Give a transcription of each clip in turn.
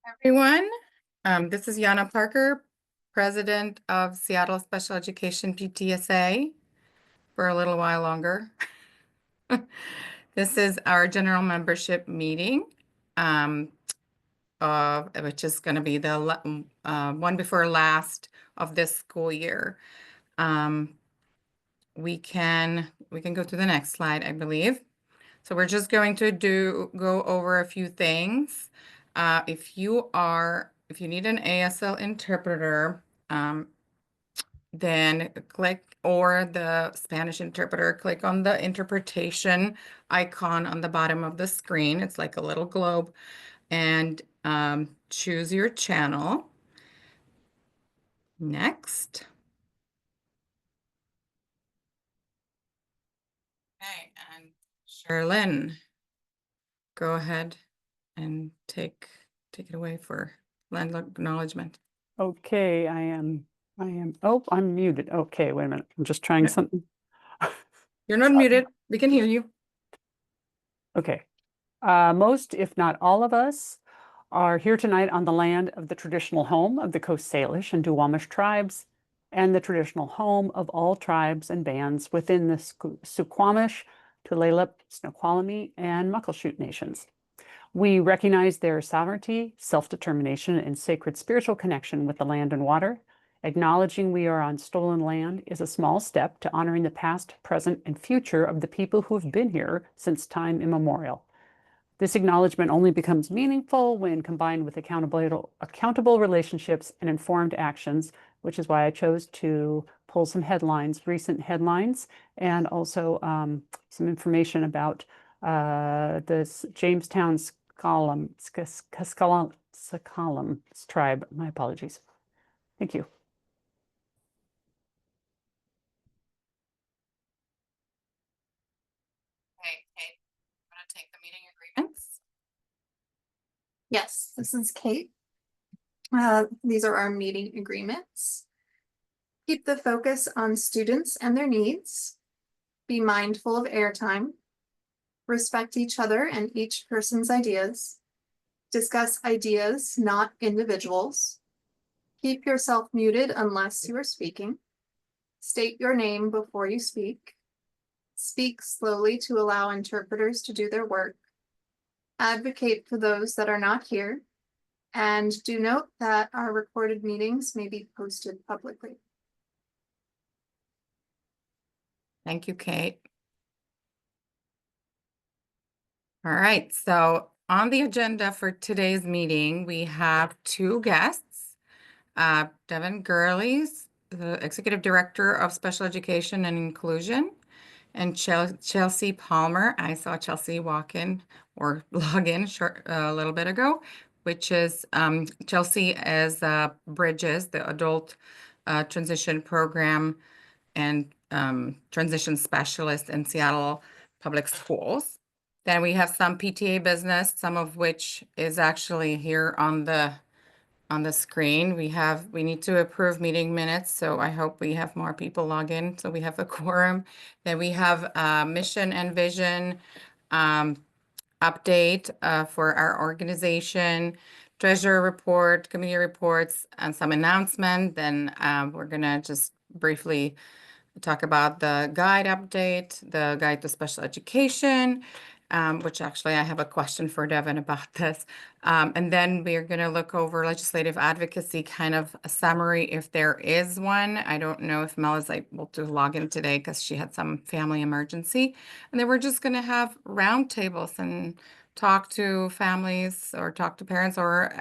Everyone. This is Yana Parker, President of Seattle Special Education PTSA for a little while longer. This is our general membership meeting, which is going to be the one before last of this school year. We can go to the next slide, I believe. So we're just going to go over a few things. If you need an ASL interpreter, then click, or the Spanish interpreter, click on the interpretation icon on the bottom of the screen. It's like a little globe, and choose your channel. Next. Okay, and Sherlyn, go ahead and take it away for land acknowledgement. Okay, oh, I'm muted. Okay, wait a minute. I'm just trying something. You're not muted. We can hear you. Okay. Most, if not all of us, are here tonight on the land of the traditional home of the Coast Salish and Duwamish tribes, and the traditional home of all tribes and bands within the Suquamish, Tulalip, Snoqualmie, and Muckleshoot nations. We recognize their sovereignty, self-determination, and sacred spiritual connection with the land and water. Acknowledging we are on stolen land is a small step to honoring the past, present, and future of the people who have been here since time immemorial. This acknowledgement only becomes meaningful when combined with accountable relationships and informed actions, which is why I chose to pull some recent headlines, and also some information about this Jamestown's Skallam tribe. My apologies. Thank you. Okay, Kate, want to take the meeting agreements? Yes, this is Kate. These are our meeting agreements. Keep the focus on students and their needs. Be mindful of airtime. Respect each other and each person's ideas. Discuss ideas, not individuals. Keep yourself muted unless you are speaking. State your name before you speak. Speak slowly to allow interpreters to do their work. Advocate for those that are not here. And do note that our recorded meetings may be posted publicly. Thank you, Kate. All right, so on the agenda for today's meeting, we have two guests. Devin Gurley, the Executive Director of Special Education and Inclusion, and Chelsea Palmer. I saw Chelsea walk in or log in a little bit ago, which is Chelsea is Bridges, the Adult Transition Program and Transition Specialist in Seattle Public Schools. Then we have some PTA business, some of which is actually here on the screen. We need to approve meeting minutes, so I hope we have more people log in, so we have a quorum. Then we have mission and vision update for our organization, treasurer report, committee reports, and some announcement. Then we're gonna just briefly talk about the guide update, the guide to special education, which actually I have a question for Devin about this. And then we're going to look over legislative advocacy, kind of a summary if there is one. I don't know if Mel is able to log in today because she had some family emergency. And then we're just going to have roundtables and talk to families or talk to parents or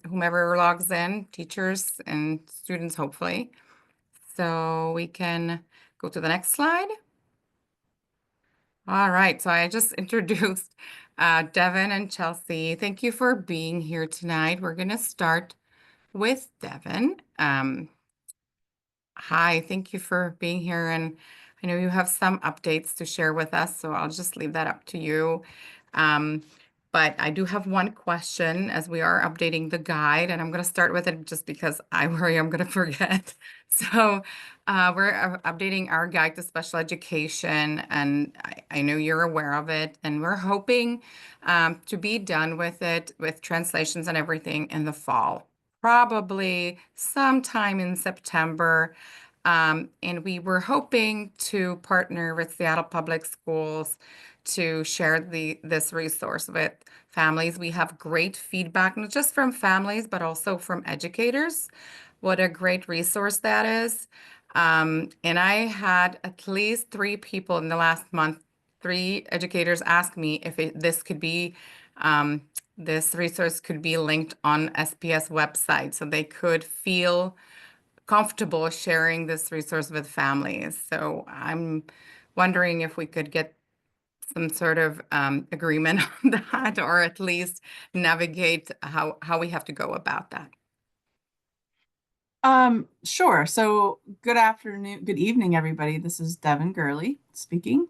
whomever logs in, teachers and students, hopefully. So we can go to the next slide. All right, so I just introduced Devin and Chelsea. Thank you for being here tonight. We're going to start with Devin. Hi, thank you for being here. And I know you have some updates to share with us, so I'll just leave that up to you. But I do have one question as we are updating the guide, and I'm going to start with it just because I worry I'm going to forget. So we're updating our guide to special education, and I know you're aware of it, and we're hoping to be done with it with translations and everything in the fall, probably sometime in September. And we were hoping to partner with Seattle Public Schools to share this resource with families. We have great feedback, not just from families, but also from educators. What a great resource that is. And I had at least 3 people in the last month, 3 educators ask me if this could be, this resource could be linked on SPS website so they could feel comfortable sharing this resource with families. So I'm wondering if we could get some sort of agreement on that, or at least navigate how we have to go about that. Sure. So good afternoon, good evening, everybody. This is Devin Gurley speaking.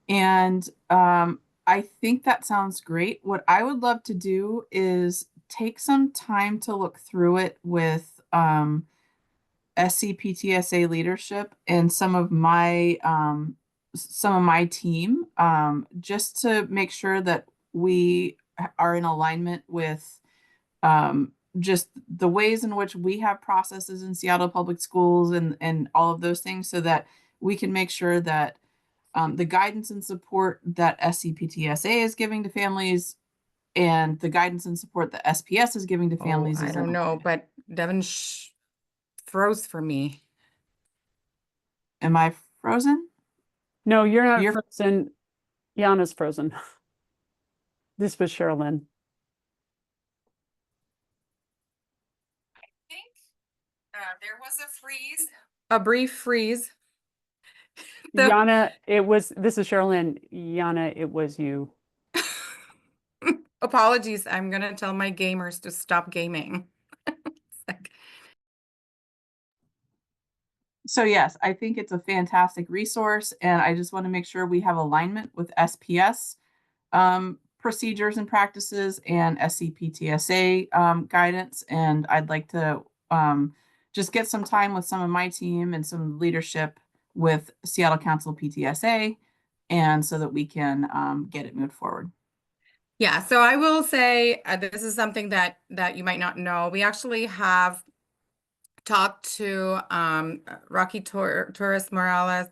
And I think that sounds great. What I would love to do is take some time to look through it with SCPTSA leadership and some of my team, just to make sure that we are in alignment with just the ways in which we have processes in Seattle Public Schools and all of those things, so that we can make sure that the guidance and support that SCPTSA is giving to families and the guidance and support that SPS is giving to families I is don't know, but Devin froze for me. Am I frozen? No, you're not You're frozen. Yana's frozen. This was Sherilyn. I think there was a freeze, a brief freeze. So- Yana, this is Sherilyn. Yana, it was you. Apologies, I'm gonna tell my gamers to stop gaming. It's like, So yes, I think it's a fantastic resource, and I just want to make sure we have alignment with SPS procedures and practices and SCPTSA guidance. And I'd like to just get some time with some of my team and some leadership with Seattle Council PTSA, and so that we can get it moved forward. yeah, so I will say this is something that you might not know. We actually have talked to Torres Morales,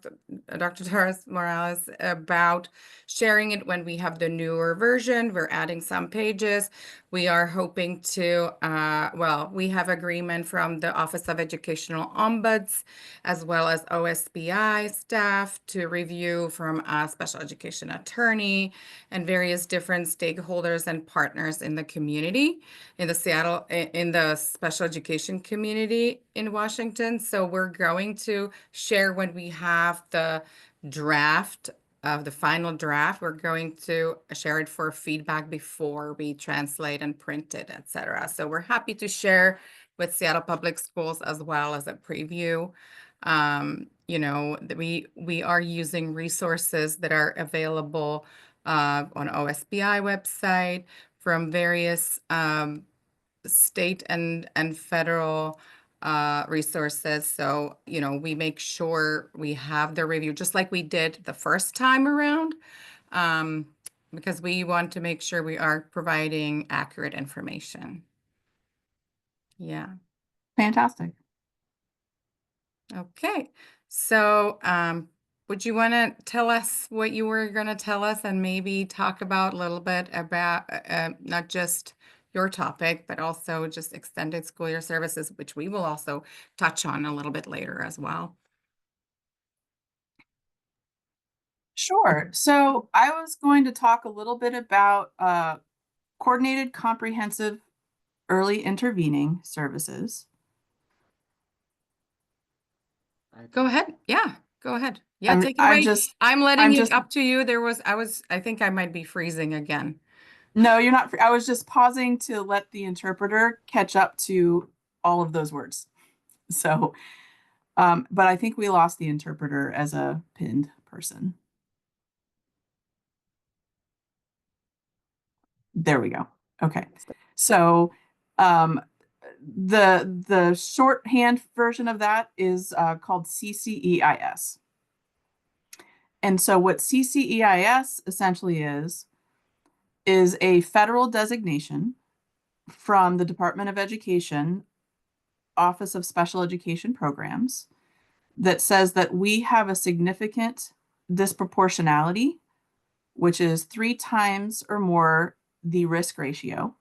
Dr. Torres Morales, about sharing it when we have the newer version. We're adding some pages. We are hoping to, well, we have agreement from the Office of Educational Ombuds, as well as OSBI staff to review from a special education attorney and various different stakeholders and partners in the community, in the special education community in Washington. So we're going to share when we have the draft of the final draft. We're going to share it for feedback before we translate and print it, etc. So we're happy to share with Seattle Public Schools as well as a preview. You know, we are using resources that are available on OSBI website from various state and federal resources. So, you know, we make sure we have the review just like we did the first time around, because we want to make sure we are providing accurate information. Yeah. Fantastic. Okay. So, would you want to tell us what you were going to tell us and maybe talk about a little bit about not just your topic, but also just extended school year services, which we will also touch on a little bit later as well. Sure. So I was going to talk a little bit about coordinated comprehensive early intervening services. Go ahead. Yeah, go ahead. Yeah, take it I'm away. just, I'm letting I'm it just, up to you. I think I might be freezing again. no, you're not. I was just pausing to let the interpreter catch up to all of those words. So, but I think we lost the interpreter as a pinned person. There we go. Okay. So the shorthand version of that is called CCEIS. And so what CCEIS essentially is a federal designation from the Department of Education, Office of Special Education Programs, that says that we have a significant disproportionality, which is 3 times or more the risk ratio,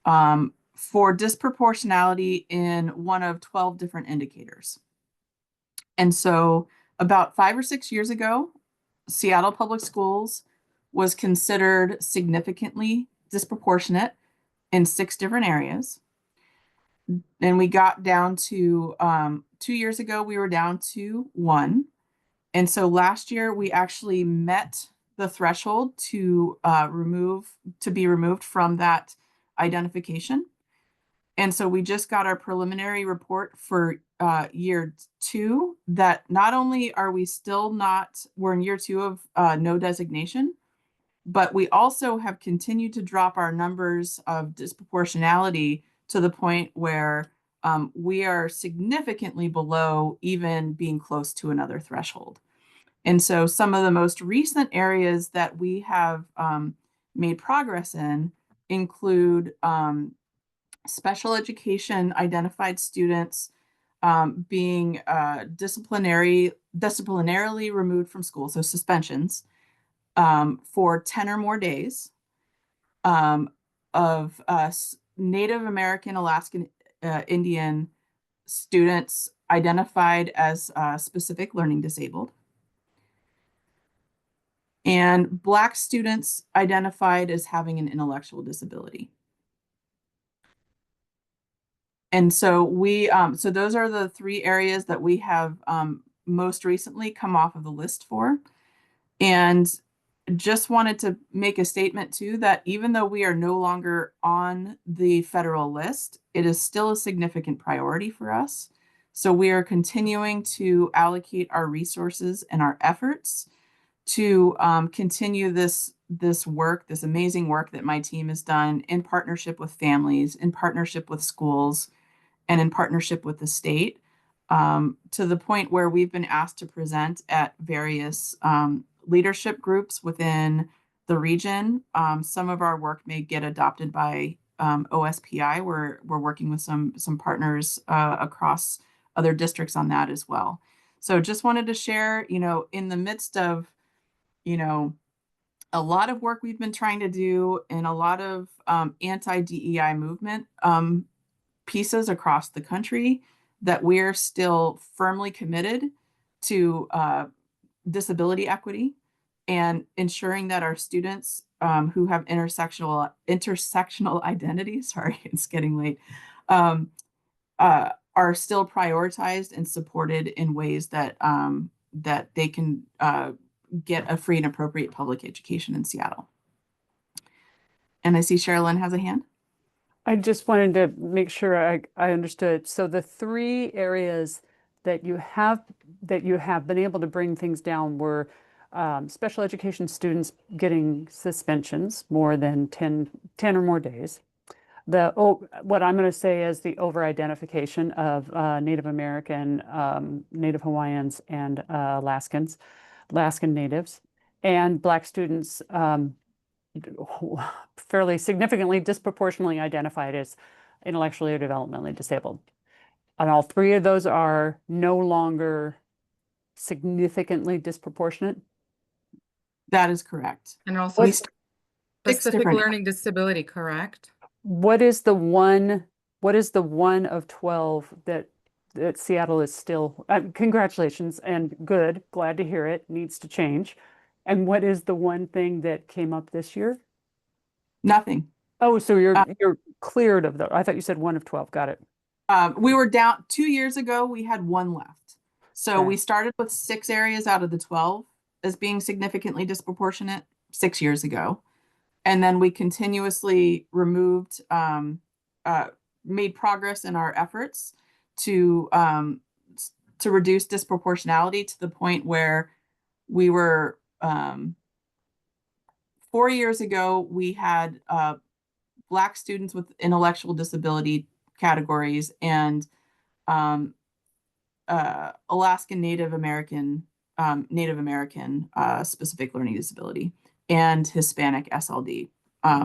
for disproportionality in one of 12 different indicators. And so about 5 or 6 years ago, Seattle Public Schools was considered significantly disproportionate in 6 different areas. And we got down to 2 years ago, we were down to 1. And so last year we actually met the threshold to be removed from that identification. And so we just got our preliminary report for year 2 that not only are we still not, we're in year 2 of no designation, but we also have continued to drop our numbers of disproportionality to the point where we are significantly below even being close to another threshold. And so some of the most recent areas that we have made progress in include special education identified students being disciplinarily removed from school, so suspensions, for 10 or more days, of Native American, Alaskan, Indian students identified as specific learning disabled, and Black students identified as having an intellectual disability. And so so those are the 3 areas that we have most recently come off of the list for. And just wanted to make a statement too, that even though we are no longer on the federal list, it is still a significant priority for us. So we are continuing to allocate our resources and our efforts to continue this work, this amazing work that my team has done in partnership with families, in partnership with schools, and in partnership with the state, to the point where we've been asked to present at various leadership groups within the region. Some of our work may get adopted by OSPI. We're working with some partners across other districts on that as well. So just wanted to share, in the midst of, a lot of work we've been trying to do and a lot of anti-DEI movement pieces across the country, that we're still firmly committed to disability equity and ensuring that our students who have intersectional identities, sorry, it's getting late, are still prioritized and supported in ways that that they can get a free and appropriate public education in Seattle. And I see Sherilyn has a hand. I just wanted to make sure I understood. So the 3 areas that you have been able to bring things down were special education students getting suspensions more than 10 or more days. What I'm going to say is the over-identification of Native American, Native Hawaiians, and Alaskan natives, and Black students fairly significantly, disproportionately identified as intellectually or developmentally disabled. And all 3 of those are no longer significantly disproportionate. That is correct. And also We st- 6 specific different learning disability, correct? What is the one of 12 that Seattle is still, congratulations and good, glad to hear it, needs to change. And what is the one thing that came up this year? Nothing. Oh, so you're cleared of the, I thought you said 1 of 12. Got it. We were down 2 years ago, we had 1 left. So Okay. we started with 6 areas out of the 12 as being significantly disproportionate 6 years ago. And then we continuously made progress in our efforts to reduce disproportionality to the point where we were 4 years ago, we had Black students with intellectual disability categories and um, Alaskan Native American specific learning disability and Hispanic SLD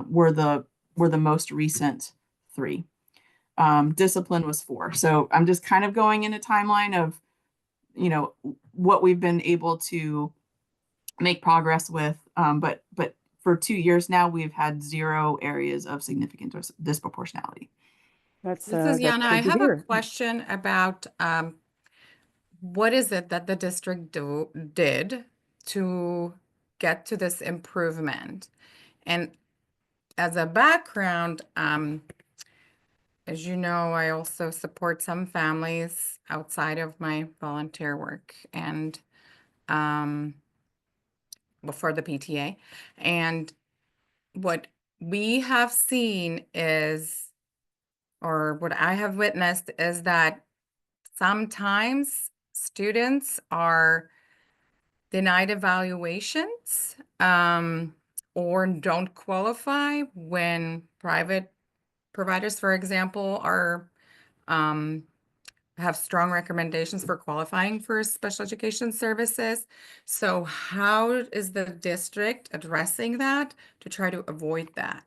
were the most recent 3. Discipline was 4. So I'm just kind of going in a timeline of, what we've been able to make progress with. But for 2 years now, we've had 0 areas of significant disproportionality. That's This is Yana. I good to have a hear. question about what is it that the district did to get to this improvement? And as a background, as you know, I also support some families outside of my volunteer work and before the PTA. And what we have seen is, or what I have witnessed is that sometimes students are denied evaluations or don't qualify when private providers, for example, are have strong recommendations for qualifying for special education services. So how is the district addressing that to try to avoid that?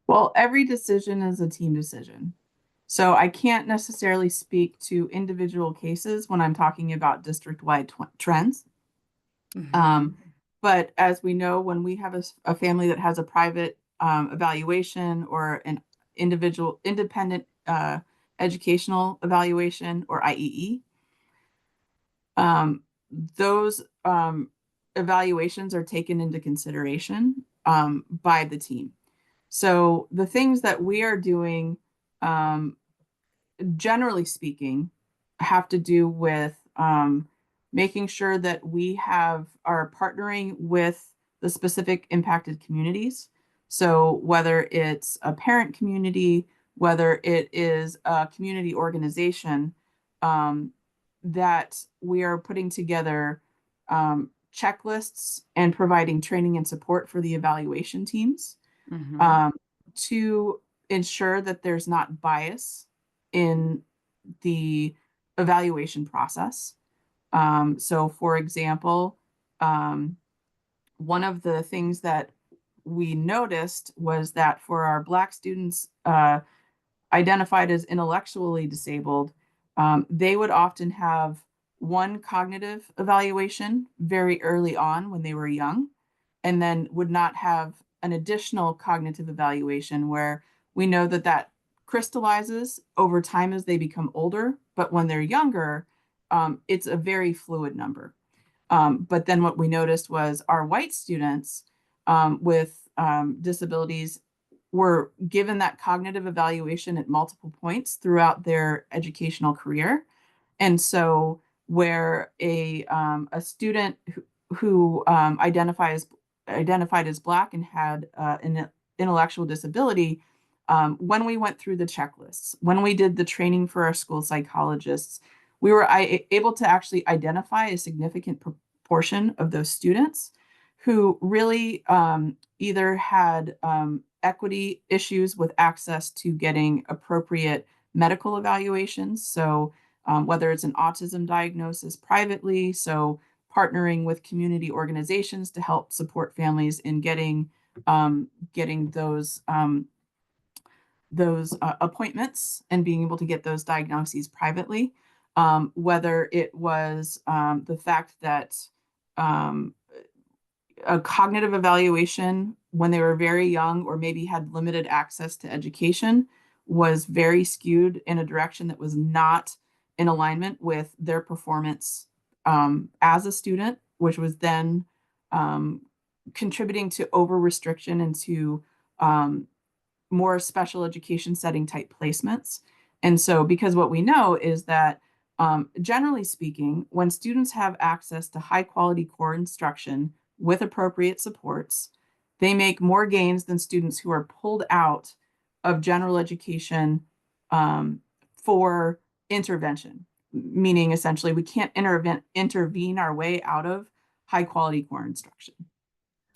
Well, every decision is a team decision. So I can't necessarily speak to individual cases when I'm talking about district-wide trends. Mhm. But as we know, when we have a family that has a private evaluation or an independent educational evaluation or IEE, those evaluations are taken into consideration by the team. So the things that we are doing, generally speaking, have to do with making sure that we are partnering with the specific impacted communities. So whether it's a parent community, whether it is a community organization, that we are putting together checklists and providing training and support for the evaluation teams Mhm. to ensure that there's not bias in the evaluation process. So, for example, one of the things that we noticed was that for our Black students identified as intellectually disabled, they would often have one cognitive evaluation very early on when they were young, and then would not have an additional cognitive evaluation where we know that that crystallizes over time as they become older. But when they're younger, it's a very fluid number. But then what we noticed was our white students with disabilities were given that cognitive evaluation at multiple points throughout their educational career. And so where a student who identified as Black and had an intellectual disability, when we went through the checklists, when we did the training for our school psychologists, we were able to actually identify a significant proportion of those students who really either had equity issues with access to getting appropriate medical evaluations. So whether it's an autism diagnosis privately, so partnering with community organizations to help support families in getting those appointments and being able to get those diagnoses privately. Whether it was the fact that um, a cognitive evaluation when they were very young or maybe had limited access to education was very skewed in a direction that was not in alignment with their performance as a student, which was then contributing to over restriction and to more special education setting type placements. And so, because what we know is that generally speaking, when students have access to high quality core instruction with appropriate supports, they make more gains than students who are pulled out of general education for intervention, meaning essentially we can't intervene our way out of high quality core instruction.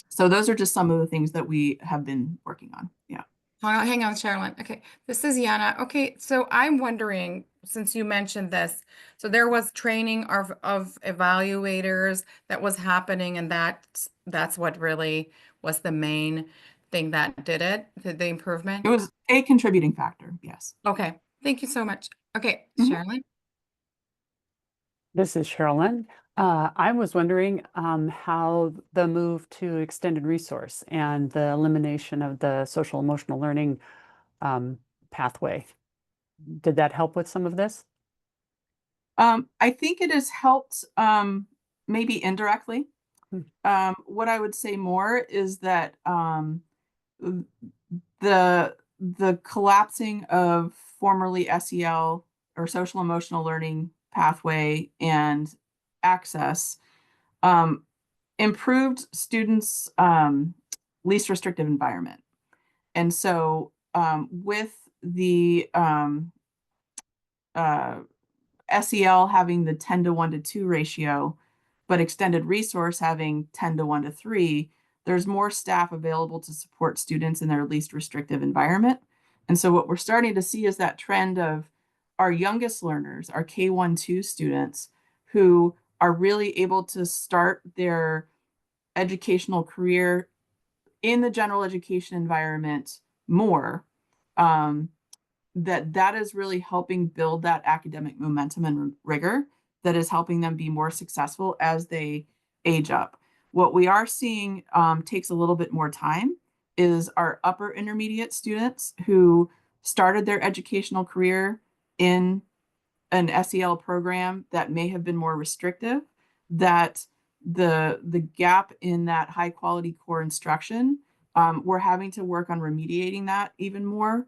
So those are just some of the things that we have been working on. Yeah. Hang on, Sherilyn. Okay, this is Yana. Okay, so I'm wondering, since you mentioned this, so there was training of evaluators that was happening, and that's what really was the main thing that did it, the improvement? It was a contributing factor. Yes. Okay, thank you so much. Okay, Mhm. Sherilyn? This is Sherilyn. I was wondering how the move to extended resource and the elimination of the social emotional learning pathway, did that help with some of this? I think it has helped maybe indirectly. Hmm. What I would say more is that the collapsing of formerly SEL or social emotional learning pathway and access improved students' least restrictive environment. And so with the uh, SEL having the 10:1 to 2 ratio, but extended resource having 10:1 to 3, there's more staff available to support students in their least restrictive environment. And so what we're starting to see is that trend of our youngest learners, our K-1-2 students, who are really able to start their educational career in the general education environment more. That is really helping build that academic momentum and rigor that is helping them be more successful as they age up. What we are seeing takes a little bit more time is our upper intermediate students who started their educational career in an SEL program that may have been more restrictive, that the gap in that high quality core instruction, we're having to work on remediating that even more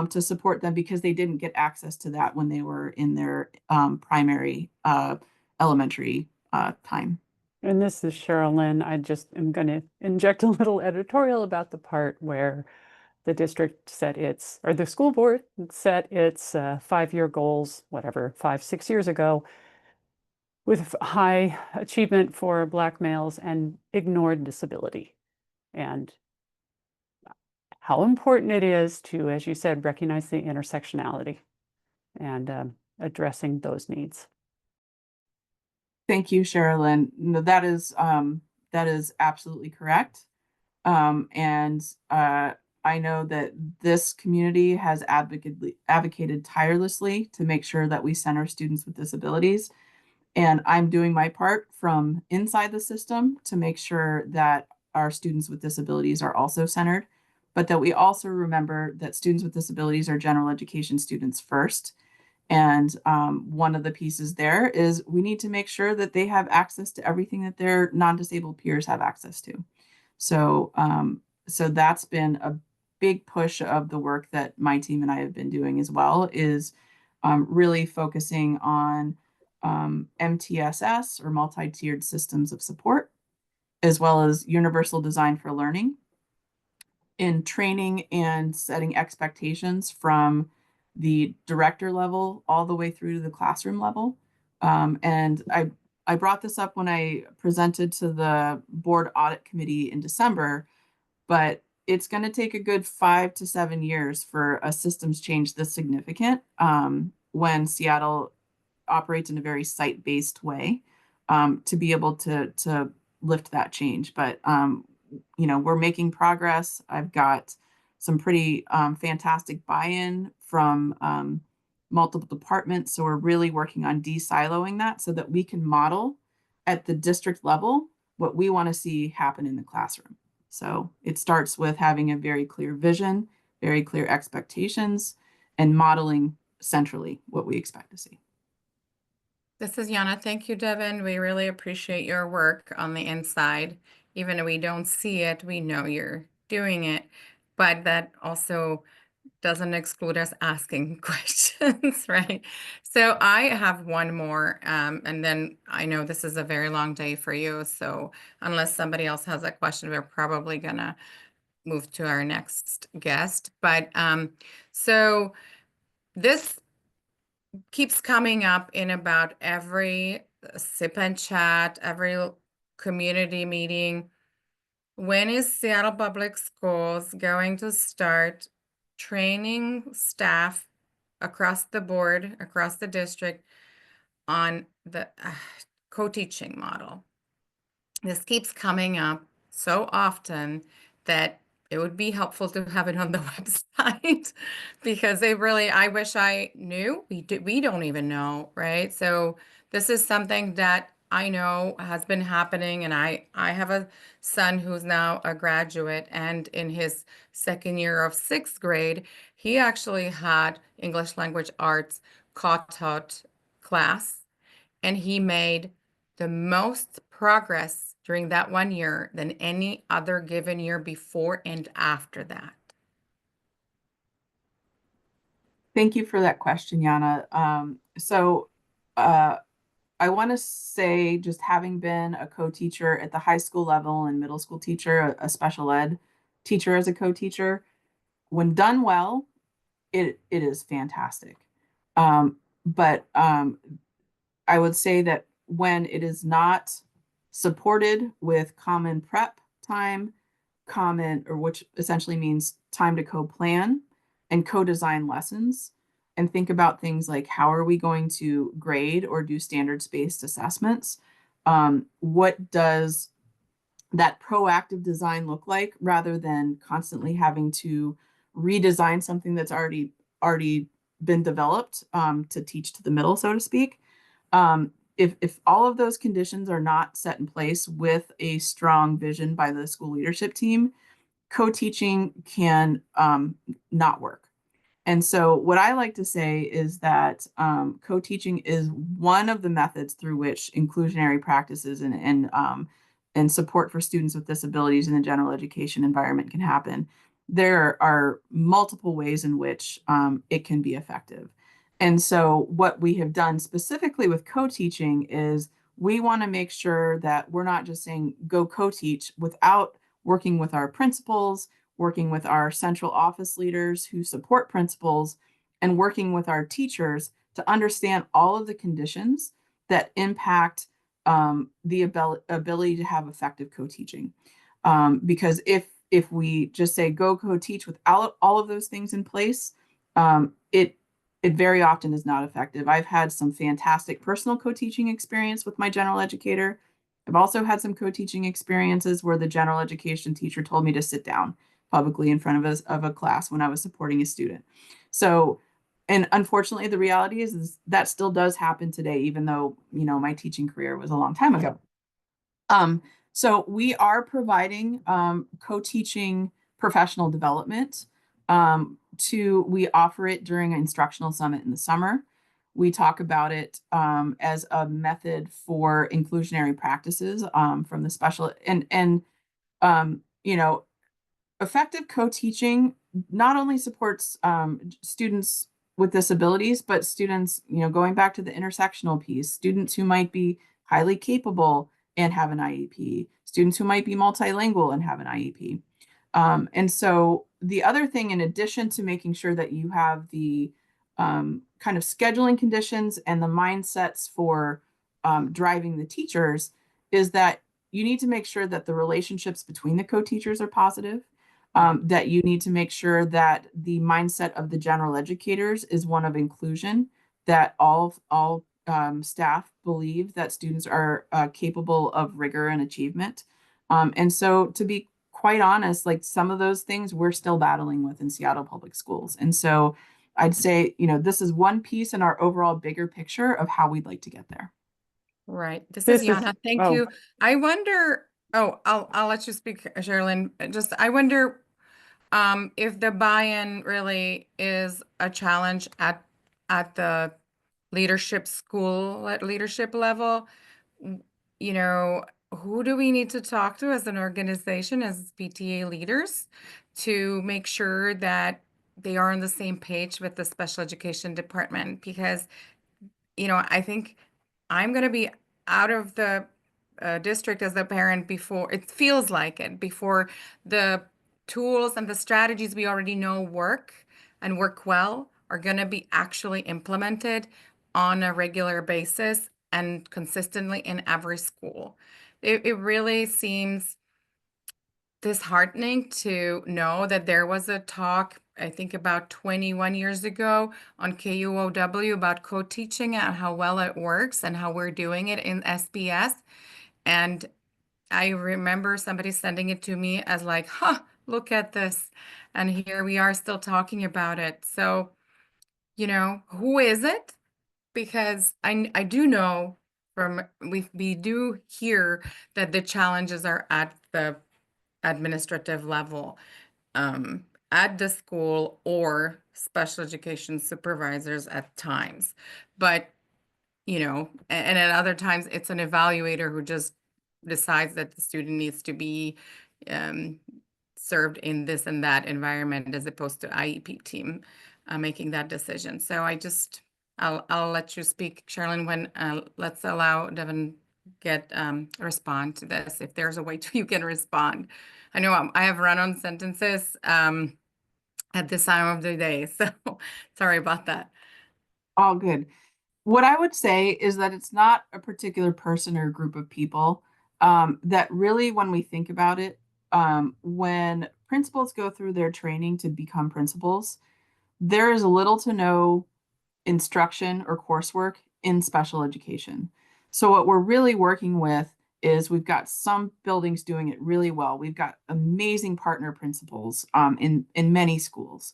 to support them because they didn't get access to that when they were in their primary elementary time. And this is Sherilyn. I just am going to inject a little editorial about the part where the district set its, or the school board set its 5-year goals, whatever, 5, 6 years ago, with high achievement for Black males and ignored disability. And how important it is to, as you said, recognize the intersectionality and addressing those needs. Thank you, Sherilyn. No, that is absolutely correct. And I know that this community has advocated tirelessly to make sure that we center students with disabilities. And I'm doing my part from inside the system to make sure that our students with disabilities are also centered, but that we also remember that students with disabilities are general education students first. And one of the pieces there is we need to make sure that they have access to everything that their non-disabled peers have access to. So, so that's been a big push of the work that my team and I have been doing as well, is really focusing on MTSS or multi-tiered systems of support, as well as universal design for learning in training and setting expectations from the director level all the way through to the classroom level. And I brought this up when I presented to the board audit committee in December, but it's going to take a good 5 to 7 years for a systems change this significant when Seattle operates in a very site-based way to be able to lift that change. But you know, we're making progress. I've got some pretty fantastic buy-in from multiple departments. So we're really working on de-siloing that so that we can model at the district level what we want to see happen in the classroom. So it starts with having a very clear vision, very clear expectations, and modeling centrally what we expect to see. This is Yana. Thank you, Devin. We really appreciate your work on the inside. Even if we don't see it, we know you're doing it. But that also doesn't exclude us asking questions, right? So I have one more, and then I know this is a very long day for you. So unless somebody else has a question, we're probably gonna move to our next guest. But so this keeps coming up in about every sip and chat, every community meeting. When is Seattle Public Schools going to start training staff across the board, across the district on the co-teaching model? This keeps coming up so often that it would be helpful to have it on the website because I wish I knew. We don't even know, right? So this is something that I know has been happening, and I have a son who's now a graduate, and in his second year of sixth grade, he actually had English language arts co-taught class, and he made the most progress during that 1 year than any other given year before and after that. Thank you for that question, Yana. I want to say, just having been a co-teacher at the high school level and middle school teacher, a special ed teacher as a co-teacher, when done well, it is fantastic. But I would say that when it is not supported with common prep time, which essentially means time to co-plan and co-design lessons, and think about things like how are we going to grade or do standards-based assessments? What does that proactive design look like, rather than constantly having to redesign something that's already been developed to teach to the middle, so to speak? If all of those conditions are not set in place with a strong vision by the school leadership team, co-teaching can not work. And so what I like to say is that co-teaching is one of the methods through which inclusionary practices and support for students with disabilities in the general education environment can happen. There are multiple ways in which it can be effective. And so what we have done specifically with co-teaching is we want to make sure that we're not just saying go co-teach without working with our principals, working with our central office leaders who support principals, and working with our teachers to understand all of the conditions that impact the ability to have effective co-teaching. Because if we just say go co-teach without all of those things in place, it very often is not effective. I've had some fantastic personal co-teaching experience with my general educator. I've also had some co-teaching experiences where the general education teacher told me to sit down publicly in front of a class when I was supporting a student. So, and unfortunately, the reality is that still does happen today, even though, my teaching career was a long time ago. So we are providing co-teaching professional development. We offer it during an instructional summit in the summer. We talk about it as a method for inclusionary practices from the special and effective co-teaching not only supports students with disabilities, but students, going back to the intersectional piece, students who might be highly capable and have an IEP, students who might be multilingual and have an IEP. And so the other thing, in addition to making sure that you have the kind of scheduling conditions and the mindsets for driving the teachers, is that you need to make sure that the relationships between the co-teachers are positive, that you need to make sure that the mindset of the general educators is one of inclusion, that all staff believe that students are capable of rigor and achievement. And so, to be quite honest, like some of those things we're still battling with in Seattle Public Schools. And so I'd say, this is one piece in our overall bigger picture of how we'd like to get there. Right. This This is is- Yana. Thank oh. you. I wonder, I'll let you speak, Sherilyn. I wonder if the buy-in really is a challenge at the leadership level. Who do we need to talk to as an organization, as PTA leaders, to make sure that they are on the same page with the special education department? Because, I think I'm going to be out of the district as a parent before it feels like it, before the tools and the strategies we already know work and work well are going to be actually implemented on a regular basis and consistently in every school. it really seems disheartening to know that there was a talk, I think about 21 years ago on KUOW about co-teaching and how well it works and how we're doing it in SBS. And I remember somebody sending it to me as like, huh, look at this. And here we are still talking about it. So, who is it? Because I do know from we do hear that the challenges are at the administrative level, at the school or special education supervisors at times. But, and at other times it's an evaluator who just decides that the student needs to be um, served in this and that environment as opposed to IEP team making that decision. So I'll let you speak, Charlene, when let's allow Devin get respond to this. If there's a way you can respond. I know I have run-on sentences at this time of the day, so sorry about that. All good. What I would say is that it's not a particular person or group of people, that really, when we think about it, when principals go through their training to become principals, there is little to no instruction or coursework in special education. So what we're really working with is we've got some buildings doing it really well. We've got amazing partner principals in many schools.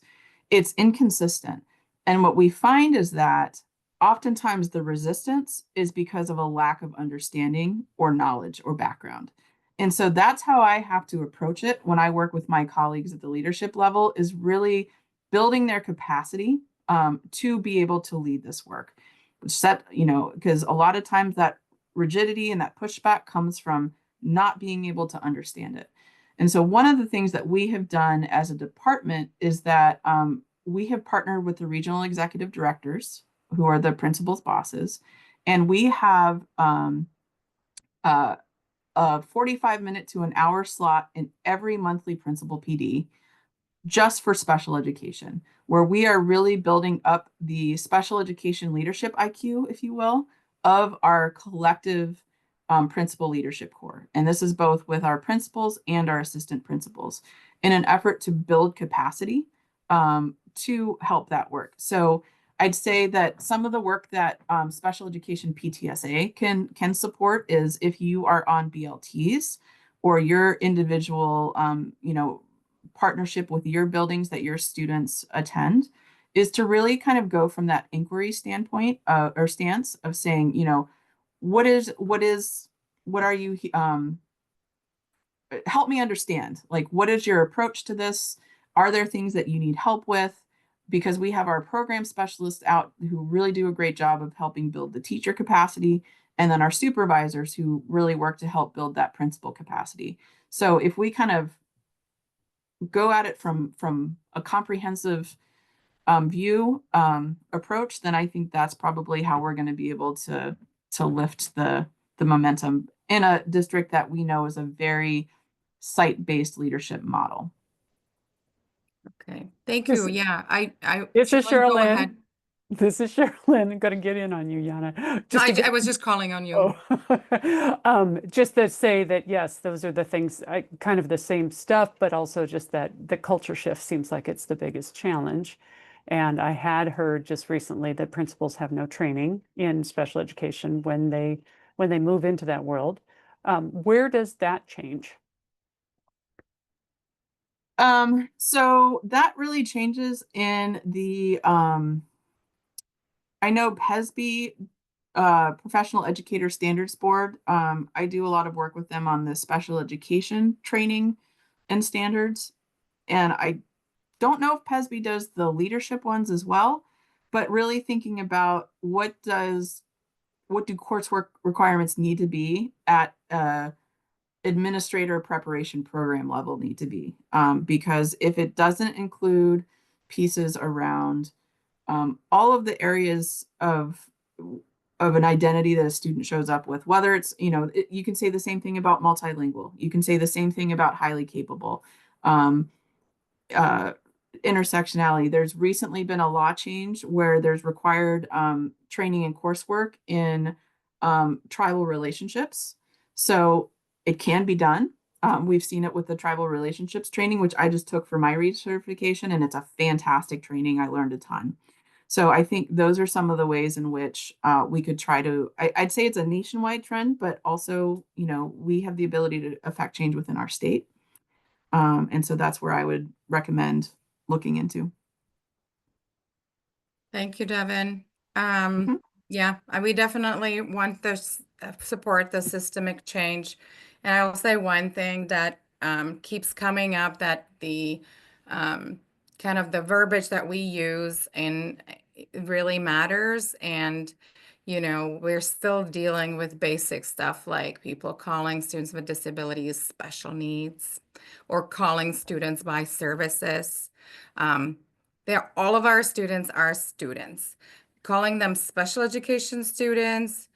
It's inconsistent. And what we find is that oftentimes the resistance is because of a lack of understanding or knowledge or background. And so that's how I have to approach it when I work with my colleagues at the leadership level, is really building their capacity to be able to lead this work. Because a lot of times that rigidity and that pushback comes from not being able to understand it. And so one of the things that we have done as a department is that we have partnered with the regional executive directors, who are the principal's bosses, and we have a 45-minute to an hour slot in every monthly principal PD just for special education, where we are really building up the special education leadership IQ, if you will, of our collective principal leadership core. And this is both with our principals and our assistant principals in an effort to build capacity to help that work. So I'd say that some of the work that special education PTSA can support is if you are on BLTs or your individual, partnership with your buildings that your students attend, is to really kind of go from that inquiry standpoint or stance of saying, what are you, help me understand, like, what is your approach to this? Are there things that you need help with? Because we have our program specialists out who really do a great job of helping build the teacher capacity, and then our supervisors who really work to help build that principal capacity. So if we kind of go at it from a comprehensive view approach, then I think that's probably how we're going to be able to lift the momentum in a district that we know is a very site-based leadership model. Okay, thank This- you. Yeah, This is Charlene, go Sherilyn. ahead. This is Sherilyn. I'm going to get in on you, Yana. I was just calling on you. Just to say that, yes, those are the things, kind of the same stuff, but also just that the culture shift seems like it's the biggest challenge. And I had heard just recently that principals have no training in special education when they move into that world. Where does that change? So that really changes in the I know PESB, Professional Educator Standards Board. I do a lot of work with them on the special education training and standards. And I don't know if PESB does the leadership ones as well, but really thinking about what do coursework requirements need to be at administrator preparation program level need to be. Because if it doesn't include pieces around all of the areas of an identity that a student shows up with, whether it's, you can say the same thing about multilingual, you can say the same thing about highly capable, intersectionality. There's recently been a law change where there's required training and coursework in tribal relationships. So It can be done. We've seen it with the tribal relationships training, which I just took for my recertification, and it's a fantastic training. I learned a ton. So I think those are some of the ways in which we could try to, I'd say it's a nationwide trend, but also, you know, we have the ability to affect change within our state. And so that's where I would recommend looking into. Thank you, Devin. Mhm. Yeah, we definitely want this support the systemic change. And I will say one thing that keeps coming up that the kind of the verbiage that we use and it really matters. And you know, we're still dealing with basic stuff like people calling students with disabilities special needs or calling students by services. Um, all of our students are students. Calling them special education students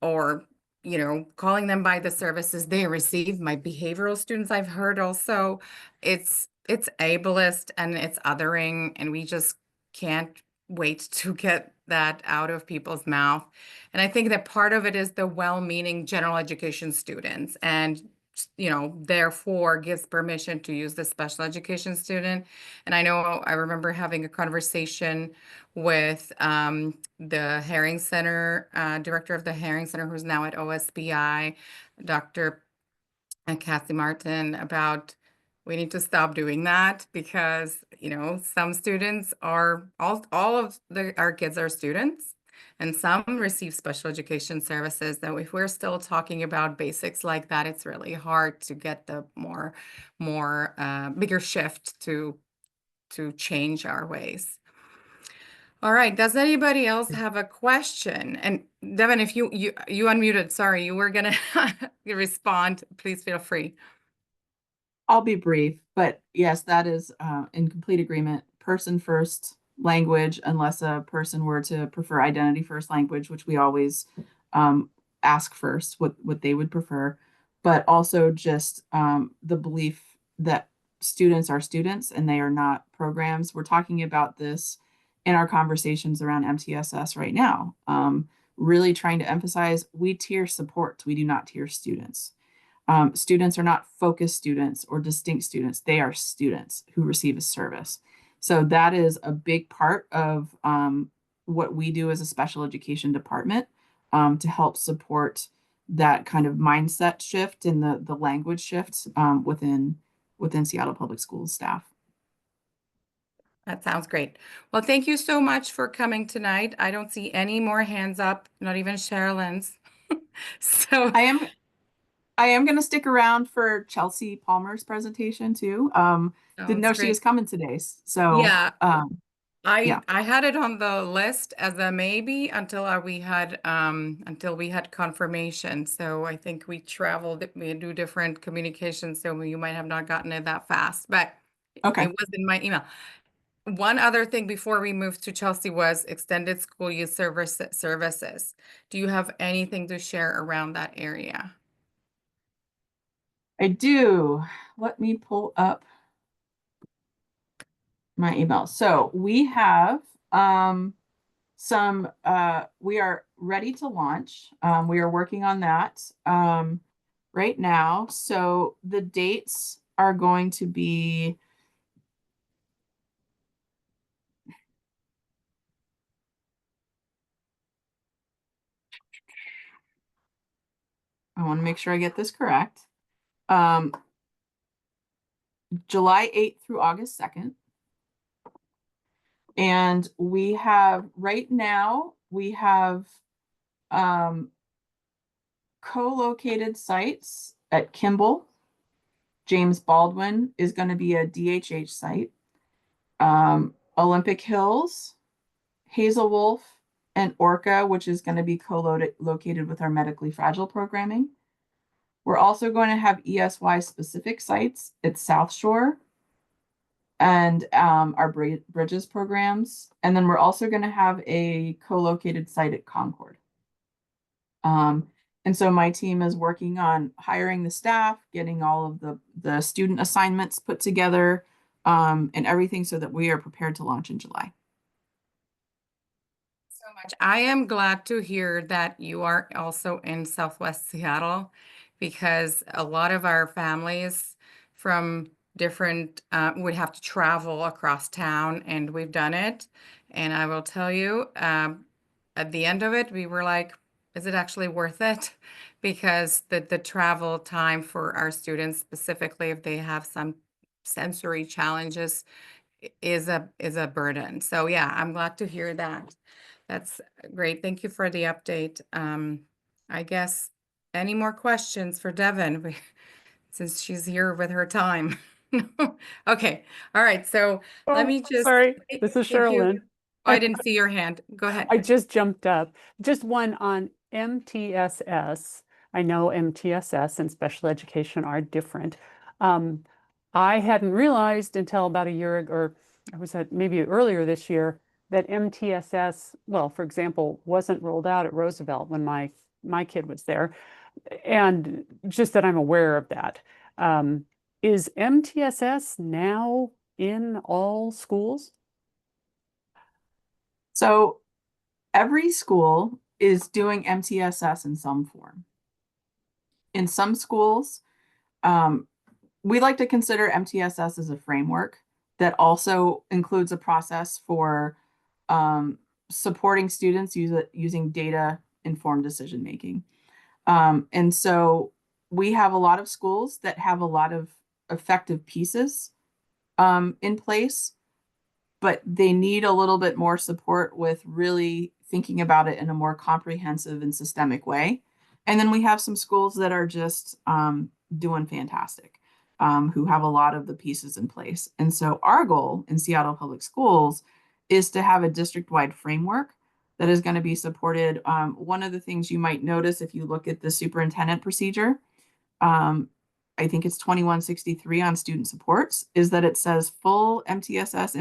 or, you know, calling them by the services they receive, my behavioral students I've heard also, it's ableist and it's othering, and we just can't wait to get that out of people's mouth. And I think that part of it is the well-meaning general education students and you know, therefore gives permission to use the special education student. And I know I remember having a conversation with the Herring Center, director of the Herring Center, who's now at OSBI, Dr. Kathy Martin, about we need to stop doing that because, you know, some students are, all of our kids are students and some receive special education services. Though if we're still talking about basics like that, it's really hard to get the bigger shift to change our ways. All right. Does anybody else have a question? And Devin, if you unmuted, sorry, you were gonna respond. Please feel free. I'll be brief, but yes, that is in complete agreement. Person first language, unless a person were to prefer identity first language, which we always ask first what they would prefer, but also just the belief that students are students and they are not programs. We're talking about this in our conversations around MTSS right now. Really trying to emphasize we tier support, we do not tier students. Students are not focused students or distinct students. They are students who receive a service. So that is a big part of what we do as a special education department to help support that kind of mindset shift and the language shift within Seattle Public Schools staff. That sounds great. Well, thank you so much for coming tonight. I don't see any more hands up, not even Sherilyn's. So I am going to stick around for Chelsea Palmer's presentation too. Didn't know sounds she was great. coming today. So Yeah, yeah. I had it on the list as a maybe until we had confirmation. So I think we traveled, we do different communications, so you might have not gotten it that fast, but Okay. it was in my email. One other thing before we move to Chelsea was extended school use services. Do you have anything to share around that area? I do. Let me pull up my email. So we have we are ready to launch. We are working on that right now. So the dates are going to be I want to make sure I get this correct. Um, July 8th through August 2nd. And we have right now, we have co-located sites at Kimball. James Baldwin is going to be a DHH site. Olympic Hills, Hazel Wolf, and Orca, which is going to be co-located with our medically fragile programming. We're also going to have ESY specific sites at South Shore and our Bridges programs. And then we're also going to have a co-located site at Concord. And so my team is working on hiring the staff, getting all of the student assignments put together, and everything so that we are prepared to launch in July. So much. I am glad to hear that you are also in Southwest Seattle because a lot of our families from different would have to travel across town, and we've done it. And I will tell you, at the end of it, we were like, is it actually worth it? Because the travel time for our students, specifically if they have some sensory challenges, is a burden. So yeah, I'm glad to hear that. That's great. Thank you for the update. I guess any more questions for Devin? Since she's here with her time. Okay. All right. So let Oh, me just, sorry, this is did you, Sherilyn. oh, I didn't see your hand. Go ahead. I just jumped up. Just one on MTSS. I know MTSS and special education are different. Um, I hadn't realized until about a year ago, or I was at maybe earlier this year, that MTSS, well, for example, wasn't rolled out at Roosevelt when my kid was there, and just that I'm aware of that. Is MTSS now in all schools? So every school is doing MTSS in some form. In some schools, um, we like to consider MTSS as a framework that also includes a process for supporting students using data-informed decision making. And so we have a lot of schools that have a lot of effective pieces in place, but they need a little bit more support with really thinking about it in a more comprehensive and systemic way. And then we have some schools that are just doing fantastic, who have a lot of the pieces in place. And so our goal in Seattle Public Schools is to have a district-wide framework that is going to be supported. One of the things you might notice if you look at the superintendent procedure, um, I think it's 2163 on student supports, is that it says full MTSS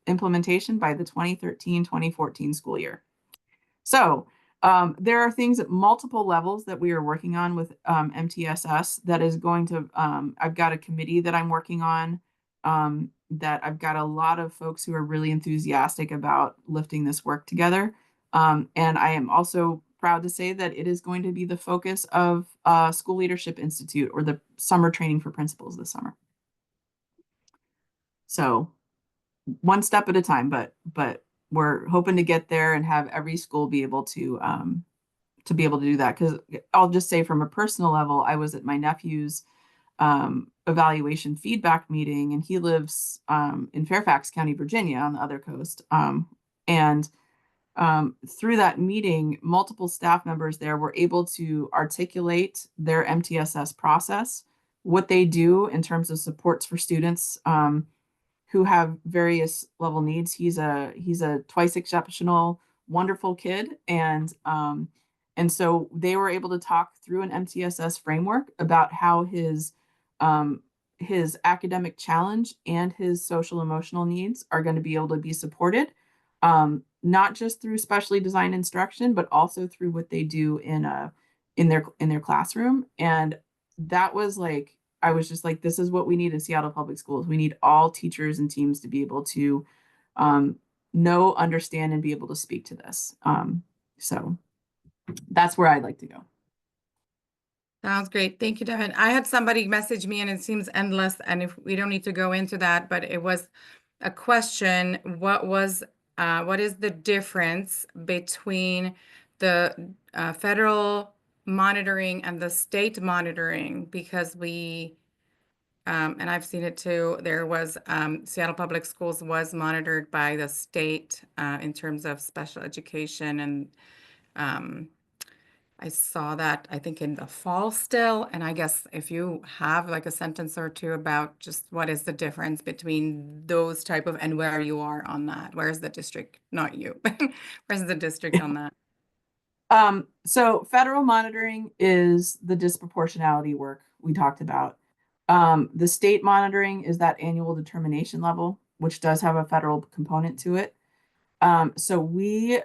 implementation by the 2013-2014 school year. So there are things at multiple levels that we are working on with MTSS that is going to, I've got a committee that I'm working on, that I've got a lot of folks who are really enthusiastic about lifting this work together. And I am also proud to say that it is going to be the focus of School Leadership Institute, or the summer training for principals this summer. So one step at a time, but we're hoping to get there and have every school be able to do that. Because I'll just say, from a personal level, I was at my nephew's evaluation feedback meeting, and he lives in Fairfax County, Virginia, on the other coast. And through that meeting, multiple staff members there were able to articulate their MTSS process, what they do in terms of supports for students who have various level needs. He's a twice exceptional, wonderful kid, and so they were able to talk through an MTSS framework about how his academic challenge and his social emotional needs are going to be able to be supported, not just through specially designed instruction, but also through what they do in their classroom. And that was like, I was just like, this is what we need in Seattle Public Schools. We need all teachers and teams to be able to know, understand, and be able to speak to this. So that's where I'd like to go. Sounds great. Thank you, Devin. I had somebody message me, and it seems endless, and if we don't need to go into that, but it was a question. What is the difference between the federal monitoring and the state monitoring? Because and I've seen it too, there was Seattle Public Schools was monitored by the state in terms of special education, and I saw that, I think, in the fall still. And I guess if you have like a sentence or two about just what is the difference between those type of, and where you are on that. Where's the district? Not you. Where's the district on that? So federal monitoring is the disproportionality work we talked about. The state monitoring is that annual determination level, which does have a federal component to it. So we,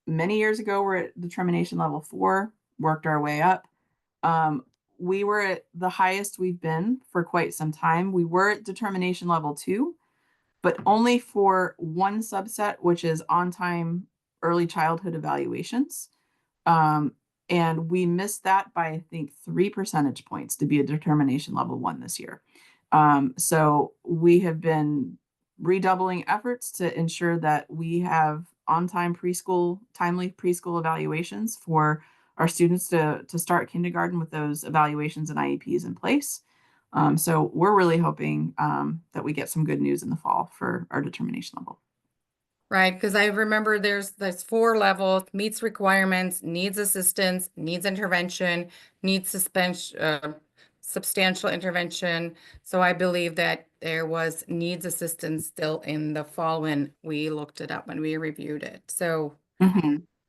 many years ago, were at determination level 4, worked our way up. We were at the highest we've been for quite some time. We were at determination level 2, but only for one subset, which is on-time early childhood evaluations. And we missed that by, I think, 3 percentage points to be a determination level 1 this year. So we have been redoubling efforts to ensure that we have on-time preschool, timely preschool evaluations for our students to start kindergarten with those evaluations and IEPs in place. So we're really hoping that we get some good news in the fall for our determination level. Right, because I remember there's 4 levels: meets requirements, needs assistance, needs intervention, needs substantial intervention. So I believe that there was needs assistance still in the fall when we looked it up, when we reviewed it. So,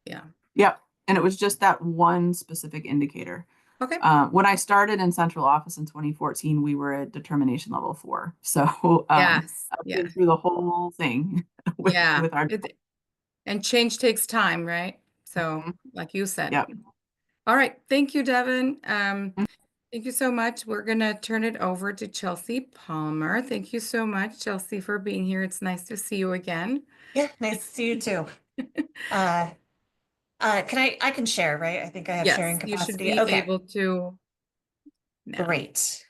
yeah. Yep. And it was just that one specific indicator. Okay. When I started in central office in 2014, we were at determination level 4. So Yes. I've Yeah. been through the whole thing with our. And change takes time, right? So, like you said. Yep. All right. Thank you, Devin. Thank you so much. We're going to turn it over to Chelsea Palmer. Thank you so much, Chelsea, for being here. It's nice to see you again. Yeah, nice to see you too. I can share, right? I think I have Yes, sharing you should capacity. be Okay, able to now. great.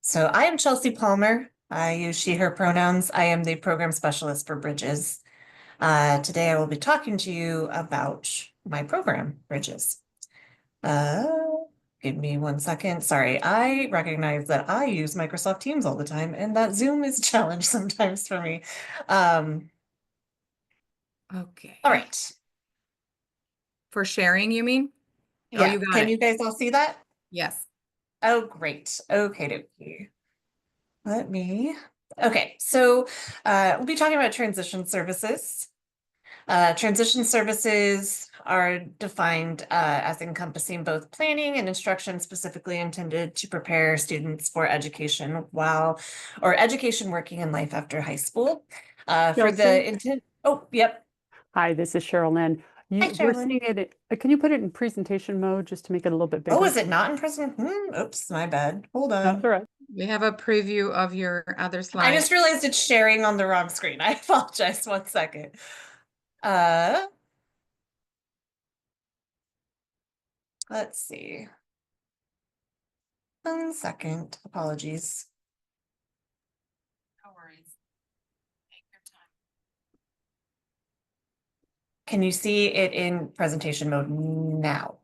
So I am Chelsea Palmer. I use she, her pronouns. I am the program specialist for Bridges. Today I will be talking to you about my program, Bridges. Give me 1 second. Sorry, I recognize that I use Microsoft Teams all the time, and that Zoom is a challenge sometimes for me. Okay. All right. For sharing, you mean? Oh, Yeah, you got can it. you guys all see that? Yes. Oh, great. Okay, okay, so we'll be talking about transition services. Transition services are defined as encompassing both planning and instruction specifically intended to prepare students for education education working in life after high school. For the Chelsea? intent, oh, yep. Hi, this is Cheryl Lynn. Hi, We're Cheryl. seeing it, can you put it in presentation mode just to make it a little bit bigger? Oh, is it not in person? Oops, my bad. Hold on. That's all right. We have a preview of your other slide. I just realized it's sharing on the wrong screen. I apologize. 1 second. Let's see. 1 second. Apologies. No worries. Take your time. Can you see it in presentation mode now?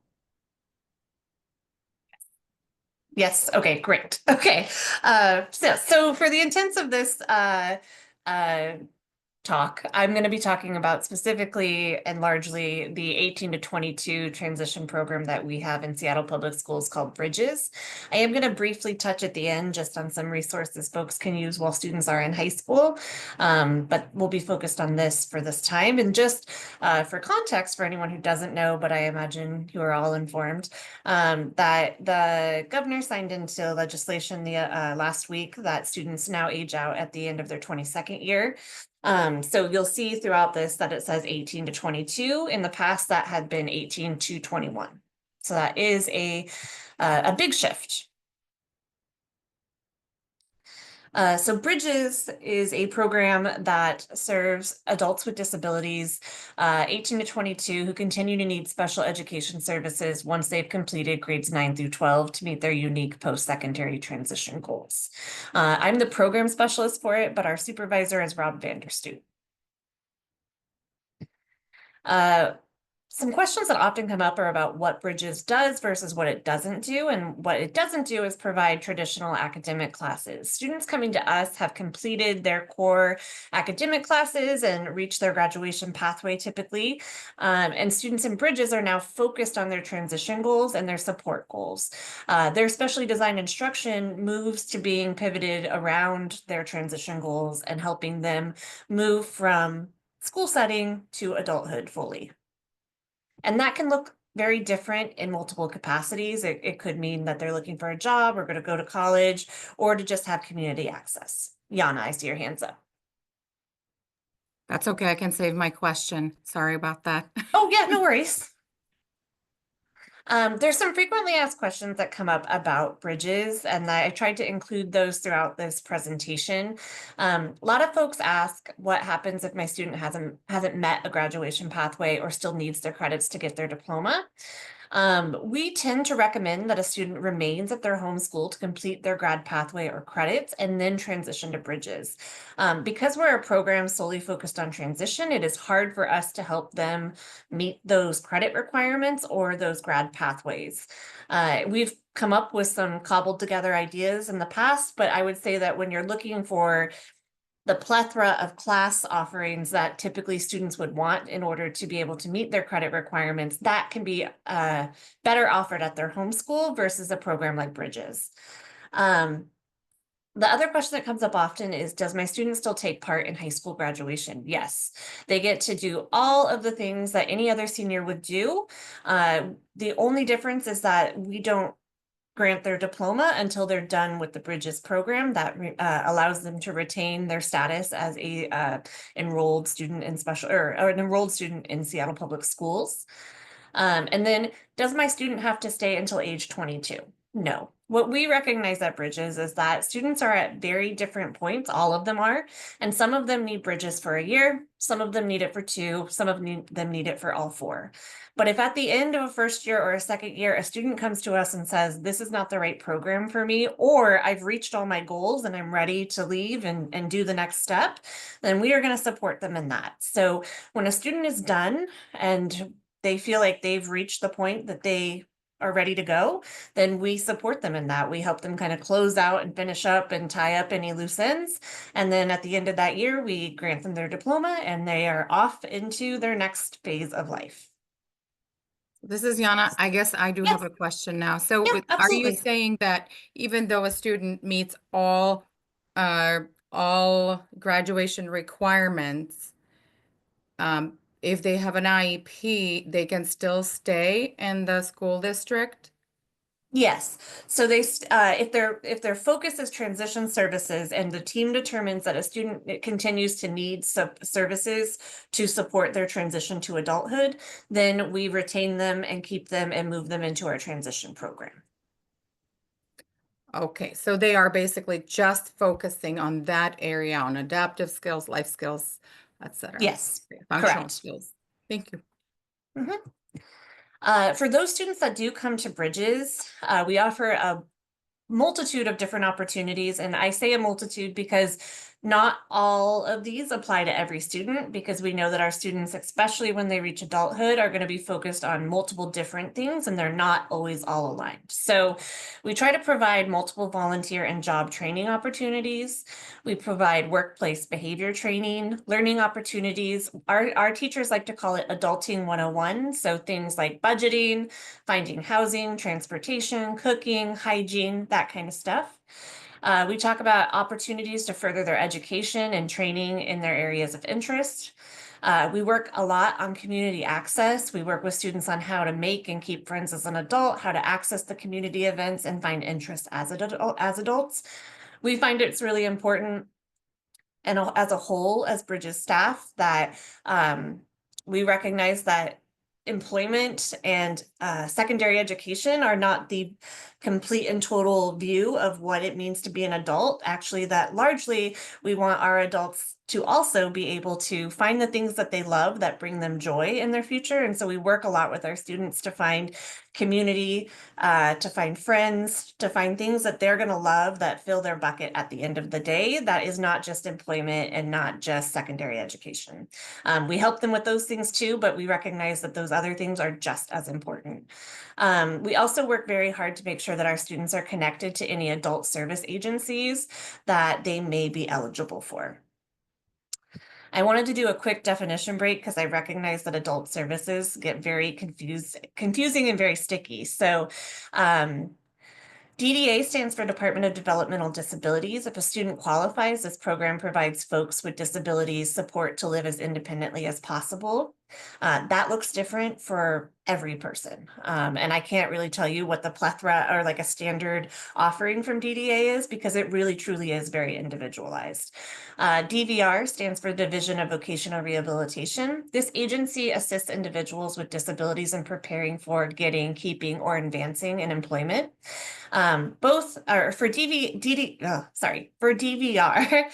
Yes. Okay, great. Okay. So for the intents of this talk, I'm going to be talking about specifically and largely the 18 to 22 transition program that we have in Seattle Public Schools called Bridges. I am going to briefly touch at the end just on some resources folks can use while students are in high school, but we'll be focused on this for this time. And just for context, for anyone who doesn't know, but I imagine you are all informed, that the governor signed into legislation last week that students now age out at the end of their 22nd year. So you'll see throughout this that it says 18 to 22. In the past, that had been 18 to 21. So that is a big shift. So Bridges is a program that serves adults with disabilities, 18 to 22, who continue to need special education services once they've completed grades 9 through 12 to meet their unique post-secondary transition goals. I'm the program specialist for it, but our supervisor is Rob Vanderstoot. Some questions that often come up are about what Bridges does versus what it doesn't do. And what it doesn't do is provide traditional academic classes. Students coming to us have completed their core academic classes and reached their graduation pathway typically. And students in Bridges are now focused on their transition goals and their support goals. Their specially designed instruction moves to being pivoted around their transition goals and helping them move from school setting to adulthood fully. And that can look very different in multiple capacities. It could mean that they're looking for a job or going to go to college or to just have community access. Yana, I see your hands up. That's okay. I can save my question. Sorry about that. Oh, yeah, no worries. There's some frequently asked questions that come up about bridges, and I tried to include those throughout this presentation. A lot of folks ask what happens if my student hasn't met a graduation pathway or still needs their credits to get their diploma. We tend to recommend that a student remains at their home school to complete their grad pathway or credits and then transition to bridges. Because we're a program solely focused on transition, it is hard for us to help them meet those credit requirements or those grad pathways. We've come up with some cobbled together ideas in the past, but I would say that when you're looking for the plethora of class offerings that typically students would want in order to be able to meet their credit requirements, that can be better offered at their home school versus a program like Bridges. The other question that comes up often is, does my student still take part in high school graduation? Yes, they get to do all of the things that any other senior would do. The only difference is that we don't grant their diploma until they're done with the Bridges program that allows them to retain their status as a enrolled student in special or an enrolled student in Seattle Public Schools. And then, does my student have to stay until age 22? No. What we recognize at Bridges is that students are at very different points, all of them are, and some of them need Bridges for a year, some of them need it for 2, some of them need it for all 4. But if at the end of a first year or a second year, a student comes to us and says, this is not the right program for me, or I've reached all my goals and I'm ready to leave and do the next step, then we are going to support them in that. So when a student is done and they feel like they've reached the point that they are ready to go, then we support them in that. We help them kind of close out and finish up and tie up any loose ends. And then at the end of that year, we grant them their diploma and they are off into their next phase of life. This is Yana. I guess I do have a question now. So Yeah, are you absolutely. saying that even though a student meets all graduation requirements, if they have an IEP, they can still stay in the school district? Yes. So if their focus is transition services and the team determines that a student continues to need services to support their transition to adulthood, then we retain them and keep them and move them into our transition program. Okay, so they are basically just focusing on that area, on adaptive skills, life skills, etc. Yes, Functional correct. skills. Thank you. For those students that do come to Bridges, we offer a multitude of different opportunities. And I say a multitude because not all of these apply to every student, because we know that our students, especially when they reach adulthood, are going to be focused on multiple different things and they're not always all aligned. So we try to provide multiple volunteer and job training opportunities. We provide workplace behavior training, learning opportunities. Our teachers like to call it Adulting 101. So things like budgeting, finding housing, transportation, cooking, hygiene, that kind of stuff. We talk about opportunities to further their education and training in their areas of interest. We work a lot on community access. We work with students on how to make and keep friends as an adult, how to access the community events and find interest as adults. We find it's really important, and as a whole, as Bridges staff, that we recognize that employment and secondary education are not the complete and total view of what it means to be an adult. Actually, that largely we want our adults to also be able to find the things that they love that bring them joy in their future. And so we work a lot with our students to find community, to find friends, to find things that they're going to love that fill their bucket at the end of the day. That is not just employment and not just secondary education. We help them with those things too, but we recognize that those other things are just as important. We also work very hard to make sure that our students are connected to any adult service agencies that they may be eligible for. I wanted to do a quick definition break because I recognize that adult services get very confusing and very sticky. So DDA stands for Department of Developmental Disabilities. If a student qualifies, this program provides folks with disabilities support to live as independently as possible. That looks different for every person. And I can't really tell you what the plethora or like a standard offering from DDA is, because it really truly is very individualized. DVR stands for Division of Vocational Rehabilitation. This agency assists individuals with disabilities in preparing for getting, keeping, or advancing in employment. Both are for for DVR,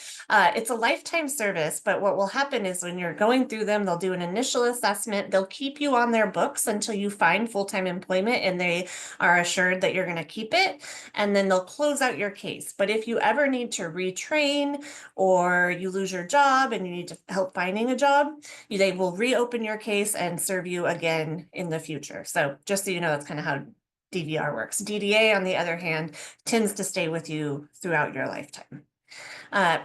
it's a lifetime service, but what will happen is when you're going through them, they'll do an initial assessment. They'll keep you on their books until you find full-time employment and they are assured that you're going to keep it. And then they'll close out your case. But if you ever need to retrain or you lose your job and you need to help finding a job, they will reopen your case and serve you again in the future. So just so you know, that's kind of how DVR works. DDA, on the other hand, tends to stay with you throughout your lifetime.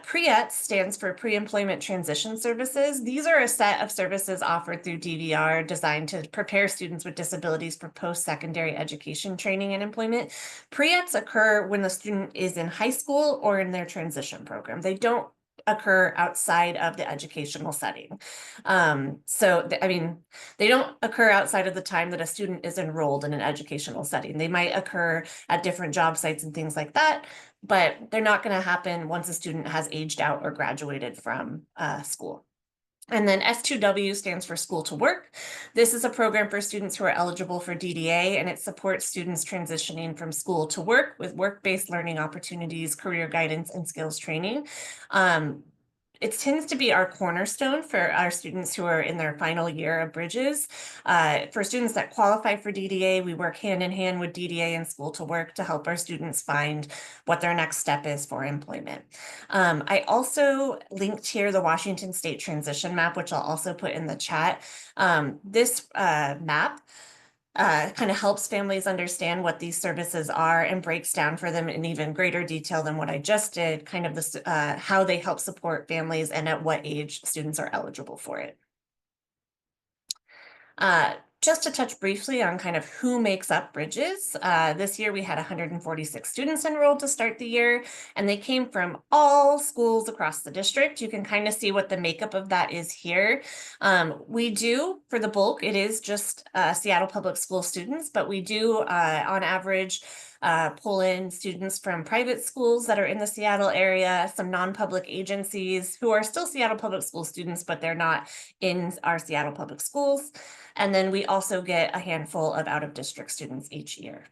PREET stands for Pre-Employment Transition Services. These are a set of services offered through DVR designed to prepare students with disabilities for post-secondary education training and employment. PREETs occur when the student is in high school or in their transition program. They don't occur outside of the educational setting. They don't occur outside of the time that a student is enrolled in an educational setting. They might occur at different job sites and things like that, but they're not going to happen once a student has aged out or graduated from school. And then S2W stands for School to Work. This is a program for students who are eligible for DDA, and it supports students transitioning from school to work with work-based learning opportunities, career guidance, and skills training. It tends to be our cornerstone for our students who are in their final year of Bridges. For students that qualify for DDA, we work hand in hand with DDA and School to Work to help our students find what their next step is for employment. I also linked here the Washington State Transition Map, which I'll also put in the chat. This map kind of helps families understand what these services are and breaks down for them in even greater detail than what I just did, kind of this, how they help support families and at what age students are eligible for it. Just to touch briefly on kind of who makes up Bridges, this year we had 146 students enrolled to start the year, and they came from all schools across the district. You can kind of see what the makeup of that is here. We do, for the bulk, it is just Seattle Public School students, but we do, on average, pull in students from private schools that are in the Seattle area, some non-public agencies who are still Seattle Public School students, but they're not in our Seattle Public Schools. And then we also get a handful of out-of-district students each year.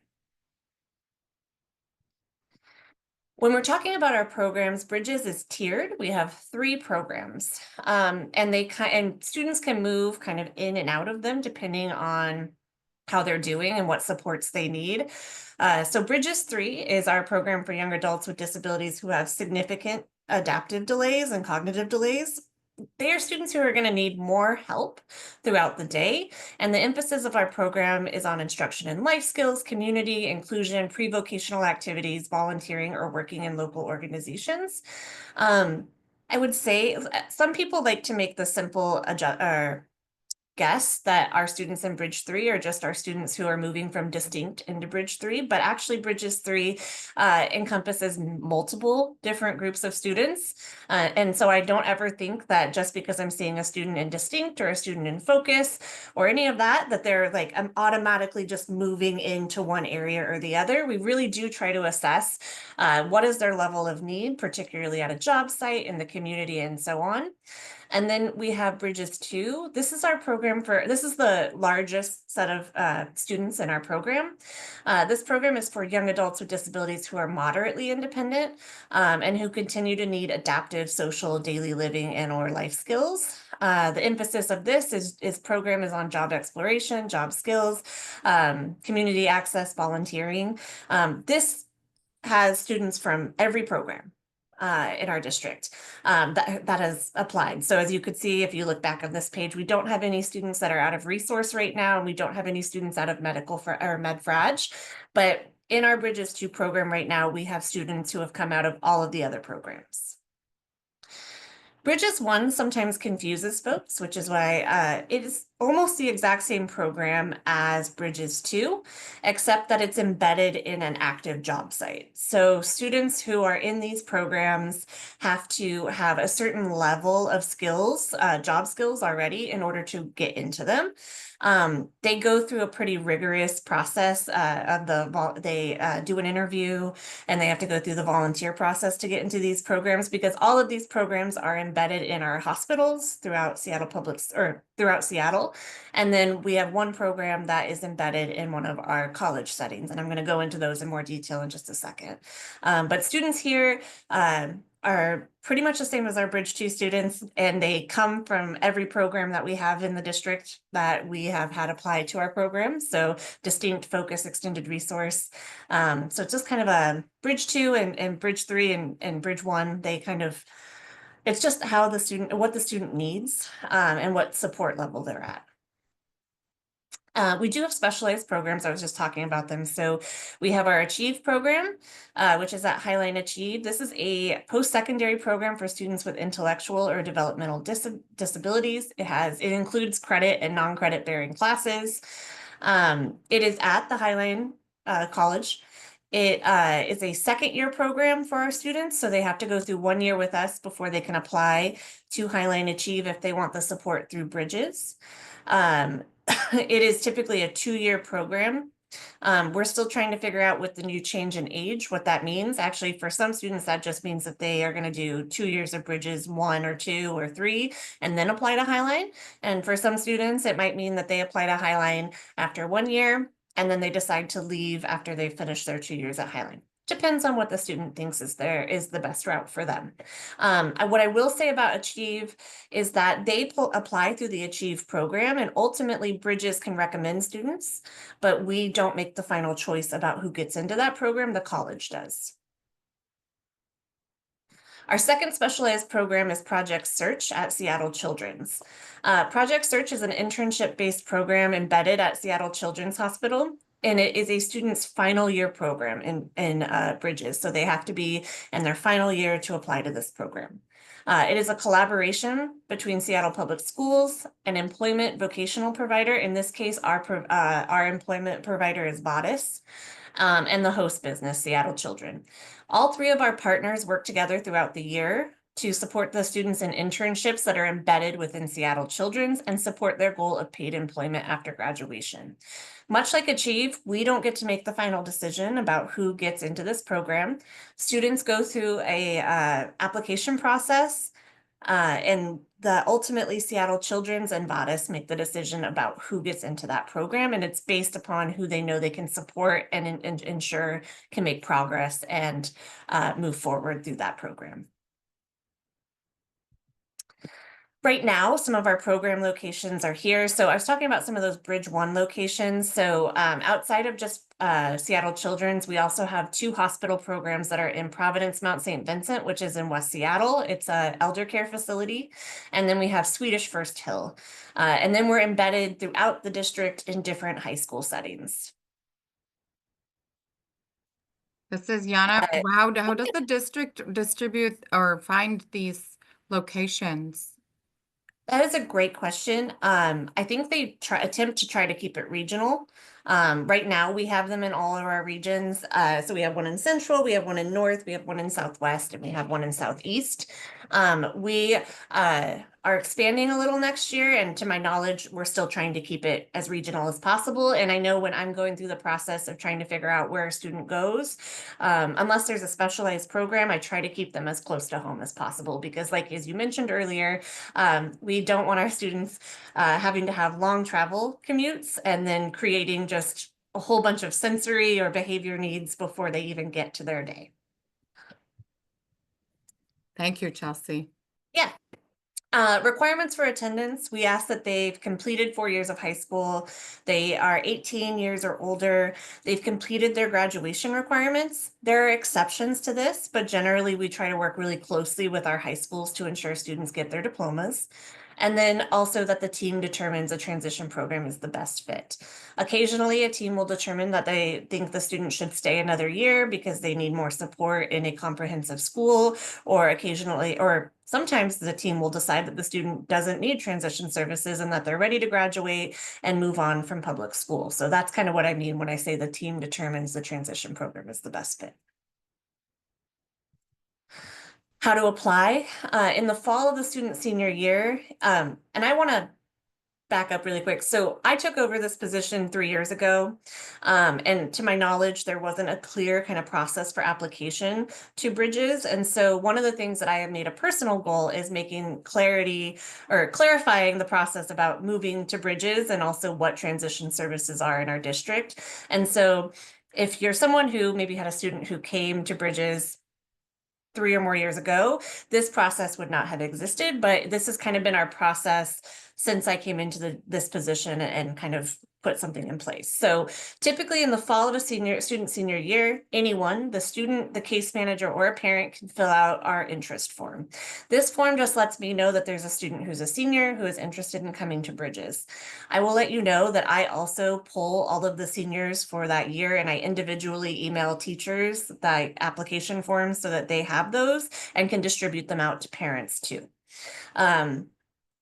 When we're talking about our programs, Bridges is tiered. We have 3 programs, and students can move kind of in and out of them depending on how they're doing and what supports they need. So Bridges 3 is our program for young adults with disabilities who have significant adaptive delays and cognitive delays. They are students who are going to need more help throughout the day. And the emphasis of our program is on instruction in life skills, community, inclusion, pre-vocational activities, volunteering, or working in local organizations. I would say some people like to make the simple guess that our students in Bridge 3 are just our students who are moving from distinct into Bridge 3, but actually Bridges 3 encompasses multiple different groups of students. And so I don't ever think that just because I'm seeing a student in distinct or a student in focus or any of that, that they're like, I'm automatically just moving into one area or the other. We really do try to assess what is their level of need, particularly at a job site, in the community, and so on. And then we have Bridges 2. This is our program this is the largest set of students in our program. This program is for young adults with disabilities who are moderately independent and who continue to need adaptive social daily living and or life skills. The emphasis of this program is on job exploration, job skills, community access, volunteering. This has students from every program in our district that has applied. So as you could see, if you look back on this page, we don't have any students that are out of resource right now, and we don't have any students out of medical or med-frag, but in our Bridges 2 program right now, we have students who have come out of all of the other programs. Bridges 1 sometimes confuses folks, which is why it is almost the exact same program as Bridges 2, except that it's embedded in an active job site. So students who are in these programs have to have a certain level of skills, job skills already in order to get into them. They go through a pretty rigorous process they do an interview, and they have to go through the volunteer process to get into these programs, because all of these programs are embedded in our hospitals throughout throughout Seattle. And then we have one program that is embedded in one of our college settings, and I'm going to go into those in more detail in just a second. But students here are pretty much the same as our Bridge 2 students, and they come from every program that we have in the district that we have had apply to our program. So distinct, focus, extended resource. So it's just kind of a Bridge 2 and Bridge 3 and Bridge 1. It's just how what the student needs and what support level they're at. We do have specialized programs. I was just talking about them. So we have our Achieve program, which is at Highline Achieve. This is a post-secondary program for students with intellectual or developmental disabilities. It includes credit and non-credit bearing classes. It is at the Highline College. It is a second-year program for our students, so they have to go through 1 year with us before they can apply to Highline Achieve if they want the support through Bridges. It is typically a 2-year program. We're still trying to figure out with the new change in age what that means. Actually, for some students, that just means that they are going to do 2 years of Bridges 1 or 2 or 3 and then apply to Highline. And for some students, it might mean that they apply to Highline after 1 year and then they decide to leave after they finish their 2 years at Highline. Depends on what the student thinks is the best route for them. What I will say about Achieve is that they apply through the Achieve program, and ultimately Bridges can recommend students, but we don't make the final choice about who gets into that program. The college does. Our second specialized program is Project Search at Seattle Children's. Project Search is an internship-based program embedded at Seattle Children's Hospital, and it is a student's final year program in Bridges. So they have to be in their final year to apply to this program. It is a collaboration between Seattle Public Schools, an employment vocational provider. In this case, our employment provider is Bodice, and the host business, Seattle Children. All 3 of our partners work together throughout the year to support the students in internships that are embedded within Seattle Children's and support their goal of paid employment after graduation. Much like Achieve, we don't get to make the final decision about who gets into this program. Students go through a application process, and ultimately Seattle Children's and Bodice make the decision about who gets into that program, and it's based upon who they know they can support and ensure can make progress and move forward through that program. Right now, some of our program locations are here. So I was talking about some of those Bridge 1 locations. So outside of just Seattle Children's, we also have 2 hospital programs that are in Providence, Mount St. Vincent, which is in West Seattle. It's an elder care facility. And then we have Swedish First Hill. And then we're embedded throughout the district in different high school settings. This is Yana. How does the district distribute or find these locations? That is a great question. I think they attempt to try to keep it regional. Right now, we have them in all of our regions. So we have one in Central, we have one in North, we have one in Southwest, and we have one in Southeast. We are expanding a little next year, and to my knowledge, we're still trying to keep it as regional as possible. And I know when I'm going through the process of trying to figure out where a student goes, unless there's a specialized program, I try to keep them as close to home as possible, because like as you mentioned earlier, we don't want our students having to have long travel commutes and then creating just a whole bunch of sensory or behavior needs before they even get to their day. Thank you, Chelsea. Yeah. Requirements for attendance, we ask that they've completed 4 years of high school, they are 18 years or older, they've completed their graduation requirements. There are exceptions to this, but generally we try to work really closely with our high schools to ensure students get their diplomas. And then also that the team determines a transition program is the best fit. Occasionally, a team will determine that they think the student should stay another year because they need more support in a comprehensive school, or occasionally, or sometimes the team will decide that the student doesn't need transition services and that they're ready to graduate and move on from public school. So that's kind of what I mean when I say the team determines the transition program is the best fit. How to apply in the fall of the student senior year. And I want to back up really quick. So I took over this position 3 years ago. And to my knowledge, there wasn't a clear kind of process for application to Bridges. And so one of the things that I have made a personal goal is making clarity or clarifying the process about moving to Bridges and also what transition services are in our district. And so if you're someone who maybe had a student who came to Bridges 3 or more years ago, this process would not have existed, but this has kind of been our process since I came into this position and kind of put something in place. So typically in the fall of a student senior year, anyone, the student, the case manager, or a parent can fill out our interest form. This form just lets me know that there's a student who's a senior who is interested in coming to Bridges. I will let you know that I also pull all of the seniors for that year, and I individually email teachers the application forms so that they have those and can distribute them out to parents too.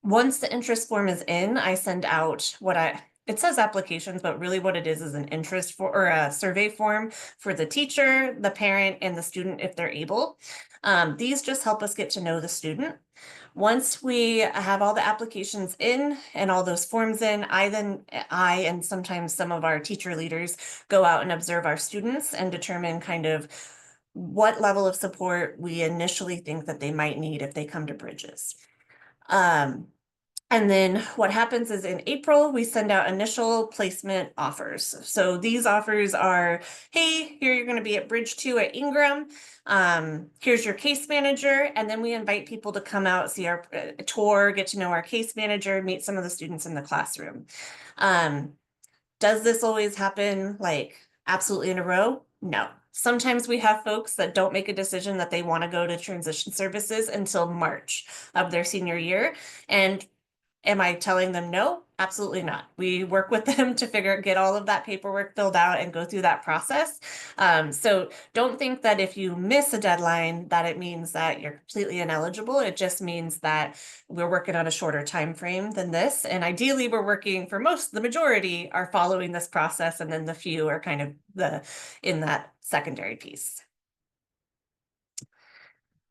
Once the interest form is in, I send out it says applications, but really what it is an interest for or a survey form for the teacher, the parent, and the student if they're able. These just help us get to know the student. Once we have all the applications in and all those forms in, I and sometimes some of our teacher leaders go out and observe our students and determine kind of what level of support we initially think that they might need if they come to Bridges. And then what happens is in April, we send out initial placement offers. So these offers are, hey, here you're going to be at Bridge 2 at Ingram. Here's your case manager. And then we invite people to come out, see our tour, get to know our case manager, meet some of the students in the classroom. Does this always happen like absolutely in a row? No. Sometimes we have folks that don't make a decision that they want to go to transition services until March of their senior year. And am I telling them no? Absolutely not. We work with them to get all of that paperwork filled out and go through that process. So don't think that if you miss a deadline that it means that you're completely ineligible. It just means that we're working on a shorter time frame than this. And ideally we're working for the majority are following this process, and then the few are kind of in that secondary piece.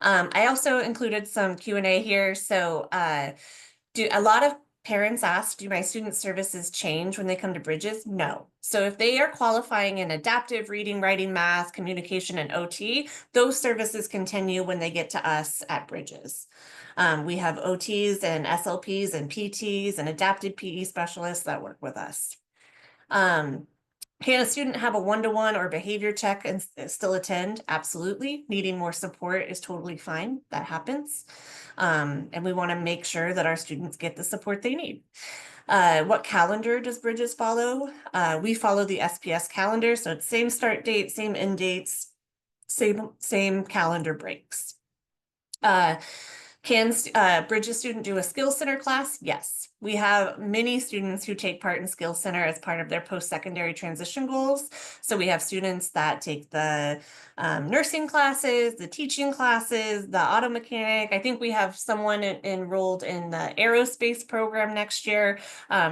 I also included some Q&A here. So a lot of parents ask, do my student services change when they come to Bridges? No. So if they are qualifying in adaptive reading, writing, math, communication, and OT, those services continue when they get to us at Bridges. We have OTs and SLPs and PTs and adapted PE specialists that work with us. Can a student have a one-to-one or behavior check and still attend? Absolutely. Needing more support is totally fine. That happens. And we want to make sure that our students get the support they need. What calendar does Bridges follow? We follow the SPS calendar. So it's same start date, same end dates, same calendar breaks. Can Bridges student do a Skills Center class? Yes. We have many students who take part in Skills Center as part of their post-secondary transition goals. So we have students that take the nursing classes, the teaching classes, the auto mechanic. I think we have someone enrolled in the aerospace program next year.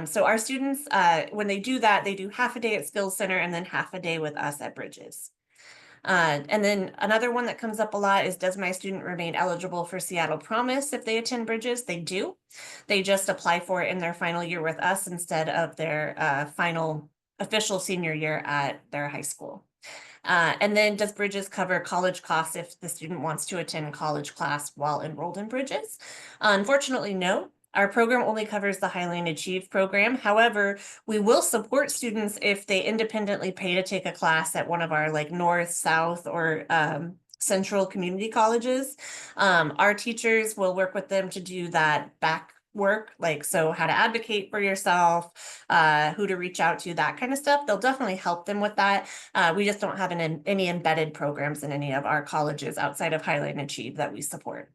So our students, when they do that, they do half a day at Skills Center and then half a day with us at Bridges. And then another one that comes up a lot is, does my student remain eligible for Seattle Promise if they attend Bridges? They do. They just apply for it in their final year with us instead of their final official senior year at their high school. And then does Bridges cover college costs if the student wants to attend college class while enrolled in Bridges? Unfortunately, no. Our program only covers the Highline Achieve program. However, we will support students if they independently pay to take a class at one of our like North, South, or Central community colleges. Our teachers will work with them to do that back work, like so how to advocate for yourself, who to reach out to, that kind of stuff. They'll definitely help them with that. We just don't have any embedded programs in any of our colleges outside of Highline Achieve that we support.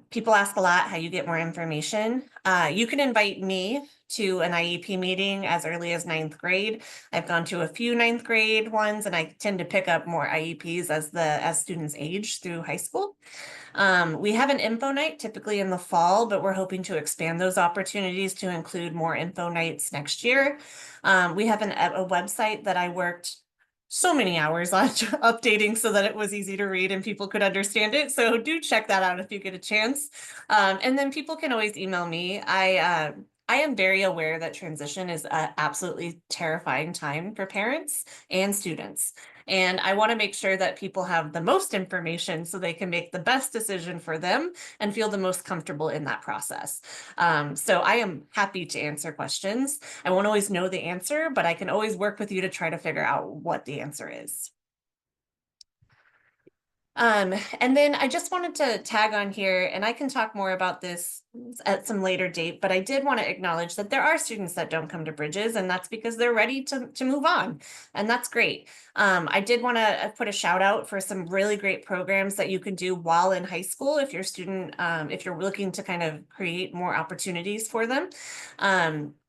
People ask a lot how you get more information. You can invite me to an IEP meeting as early as 9th grade. I've gone to a few 9th grade ones, and I tend to pick up more IEPs as students age through high school. We have an info night typically in the fall, but we're hoping to expand those opportunities to include more info nights next year. We have a website that I worked so many hours on updating so that it was easy to read and people could understand it. So do check that out if you get a chance. And then people can always email me. I am very aware that transition is an absolutely terrifying time for parents and students. And I want to make sure that people have the most information so they can make the best decision for them and feel the most comfortable in that process. So I am happy to answer questions. I won't always know the answer, but I can always work with you to try to figure out what the answer is. And then I just wanted to tag on here, and I can talk more about this at some later date, but I did want to acknowledge that there are students that don't come to Bridges, and that's because they're ready to move on, and that's great. I did want to put a shout out for some really great programs that you can do while in high school if you're if you're looking to kind of create more opportunities for them.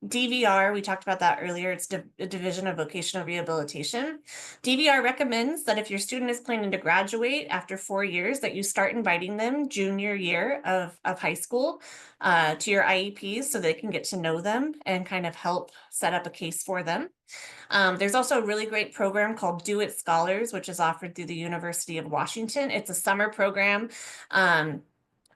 DVR, we talked about that earlier. It's a Division of Vocational Rehabilitation. DVR recommends that if your student is planning to graduate after 4 years, that you start inviting them junior year of high school to your IEPs so they can get to know them and kind of help set up a case for them. There's also a really great program called Do It Scholars, which is offered through the University of Washington. It's a summer program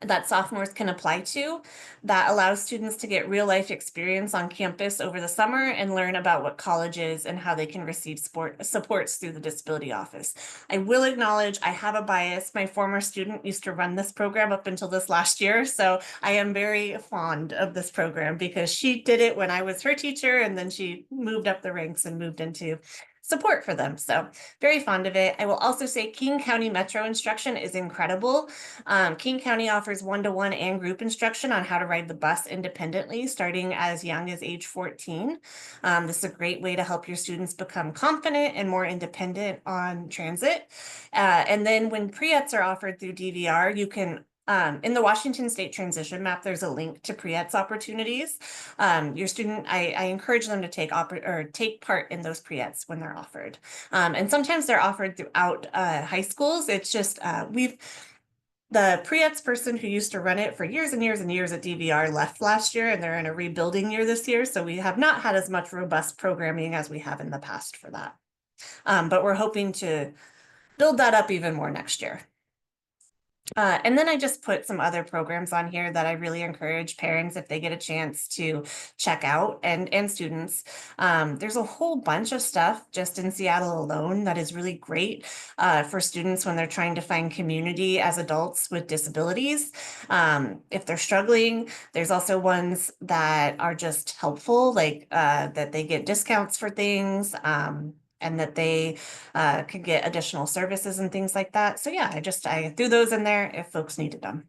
that sophomores can apply to that allows students to get real life experience on campus over the summer and learn about what college is and how they can receive supports through the disability office. I will acknowledge I have a bias. My former student used to run this program up until this last year, so I am very fond of this program because she did it when I was her teacher, and then she moved up the ranks and moved into support for them. So very fond of it. I will also say King County Metro instruction is incredible. King County offers one-to-one and group instruction on how to ride the bus independently, starting as young as age 14. This is a great way to help your students become confident and more independent on transit. And then when pre-ETs are offered through DVR, you can in the Washington State Transition Map, there's a link to pre-ETs opportunities. Your student, I encourage them to take part in those pre-ETs when they're offered. And sometimes they're offered throughout high schools. It's just the pre-ETs person who used to run it for years and years and years at DVR left last year, and they're in a rebuilding year this year. So we have not had as much robust programming as we have in the past for that. But we're hoping to build that up even more next year. And then I just put some other programs on here that I really encourage parents if they get a chance to check out and students. There's a whole bunch of stuff just in Seattle alone that is really great for students when they're trying to find community as adults with disabilities. If they're struggling, there's also ones that are just helpful, like that they get discounts for things. And that they could get additional services and things like that. So yeah, I threw those in there if folks needed them.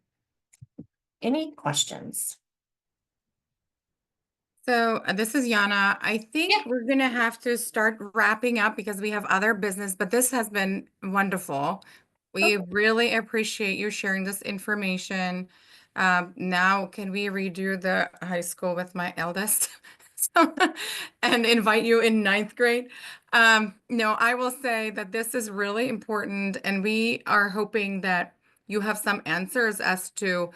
Any questions? So this is Yana. I think we're going to have to start wrapping up because we have other business, but this has been wonderful. We really appreciate you sharing this information. Now, can we redo the high school with my eldest? And invite you in 9th grade? No, I will say that this is really important, and we are hoping that you have some answers as to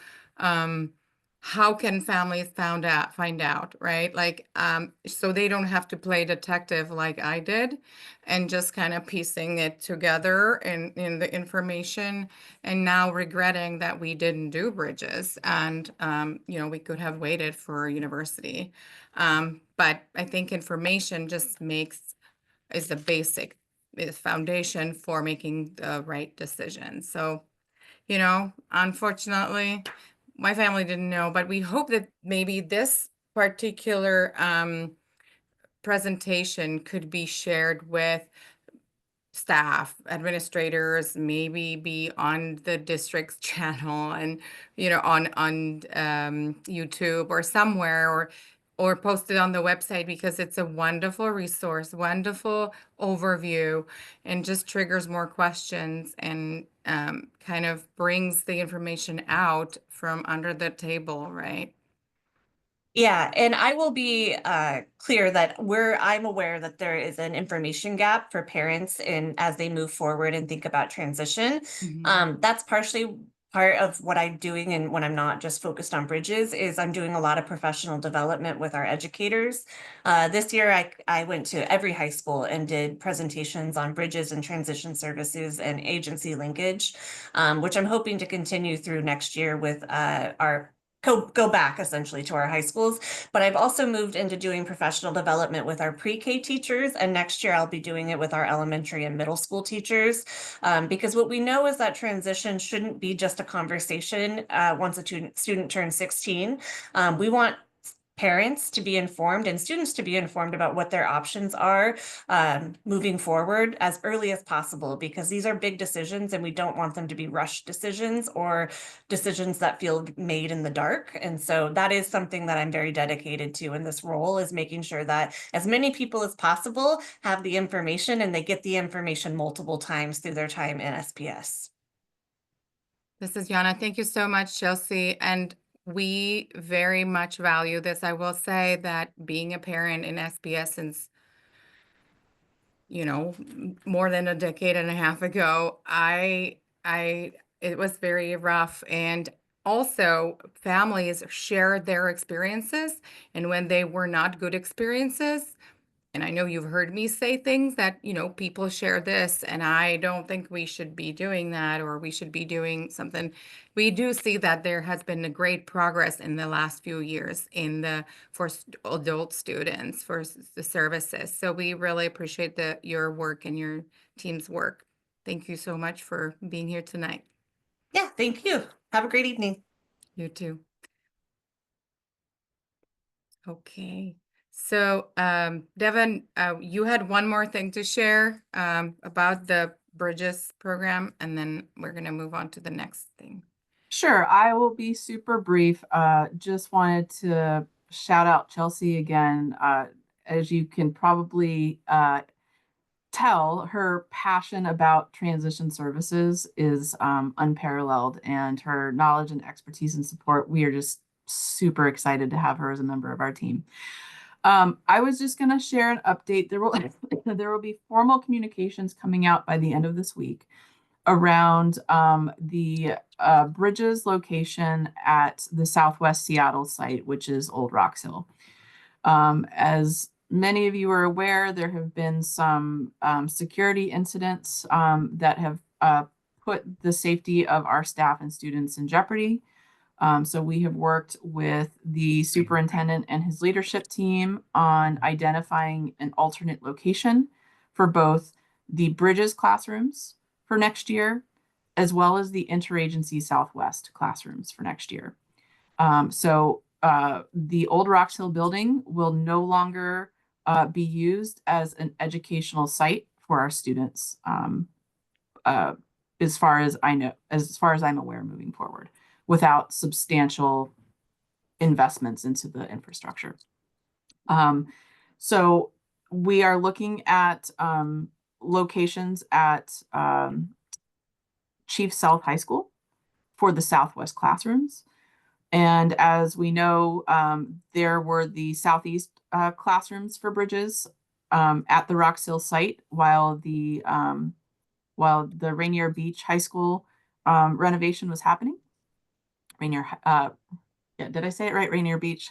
how can families find out, right? Like, so they don't have to play detective like I did and just kind of piecing it together in the information and now regretting that we didn't do Bridges and, we could have waited for university. But I think information just is the basic foundation for making the right decision. So, unfortunately, my family didn't know, but we hope that maybe this particular presentation could be shared with staff, administrators, maybe be on the district's channel and, on YouTube or somewhere, or posted on the website, because it's a wonderful resource, wonderful overview, and just triggers more questions. And kind of brings the information out from under the table, right? Yeah, and I will be clear that I'm aware that there is an information gap for parents in as they move forward and think about transition. That's partially part of what I'm doing, and when I'm not just focused on bridges, is I'm doing a lot of professional development with our educators. This year, I went to every high school and did presentations on bridges and transition services and agency linkage, which I'm hoping to continue through next year with our go back essentially to our high schools. But I've also moved into doing professional development with our pre-K teachers, and next year I'll be doing it with our elementary and middle school teachers, because what we know is that transition shouldn't be just a conversation once a student turns 16. We want parents to be informed and students to be informed about what their options are moving forward as early as possible, because these are big decisions and we don't want them to be rushed decisions or decisions that feel made in the dark. And so that is something that I'm very dedicated to in this role, is making sure that as many people as possible have the information and they get the information multiple times through their time in SPS. This is Yana. Thank you so much, Chelsea. And we very much value this. I will say that being a parent in SPS since, more than a decade and a half ago, it was very rough. And also families shared their experiences, and when they were not good experiences, and I know you've heard me say things that, people share this, and I don't think we should be doing that, or we should be doing something. We do see that there has been a great progress in the last few years for adult students, for the services. So we really appreciate your work and your team's work. Thank you so much for being here tonight. Yeah, thank you. Have a great evening. You too. Okay. So, Devin, you had one more thing to share about the Bridges program, and then we're going to move on to the next thing. Sure, I will be super brief. Just wanted to shout out Chelsea again. As you can probably tell, her passion about transition services is unparalleled, and her knowledge and expertise and support, we are just super excited to have her as a member of our team. I was just going to share an update. There will be formal communications coming out by the end of this week around the Bridges location at the Southwest Seattle site, which is Old Rocks Hill. As many of you are aware, there have been some security incidents that have put the safety of our staff and students in jeopardy. So we have worked with the superintendent and his leadership team on identifying an alternate location for both the Bridges classrooms for next year, as well as the Interagency Southwest classrooms for next year. So the Old Rocks Hill building will no longer be used as an educational site for our students, as far as I know, as far as I'm aware, moving forward, without substantial investments into the infrastructure. So we are looking at locations at Chief South High School for the Southwest classrooms. And as we know, there were the Southeast classrooms for Bridges at the Rocks Hill site, while the Rainier Beach High School renovation was happening. Yeah, did I say it right? Rainier Beach.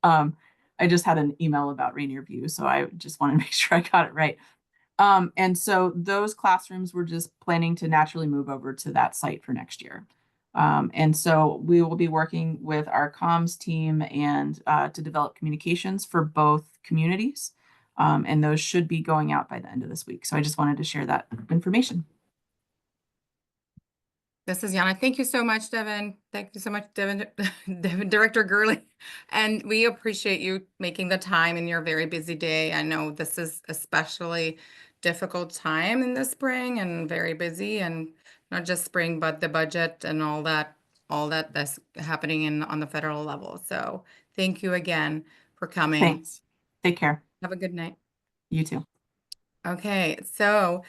I just had an email about Rainier View, so I just want to make sure I got it right. And so those classrooms were just planning to naturally move over to that site for next year. And so we will be working with our comms team and to develop communications for both communities. And those should be going out by the end of this week. So I just wanted to share that information. This is Yana. Thank you so much, Devin. Thank you so much, Devin, Director Gurley. And we appreciate you making the time in your very busy day. I know this is especially difficult time in the spring and very busy, and not just spring, but the budget and all that's happening on the federal level. So thank you again for coming. Thanks. Take care. Have a good night. You too. Okay, so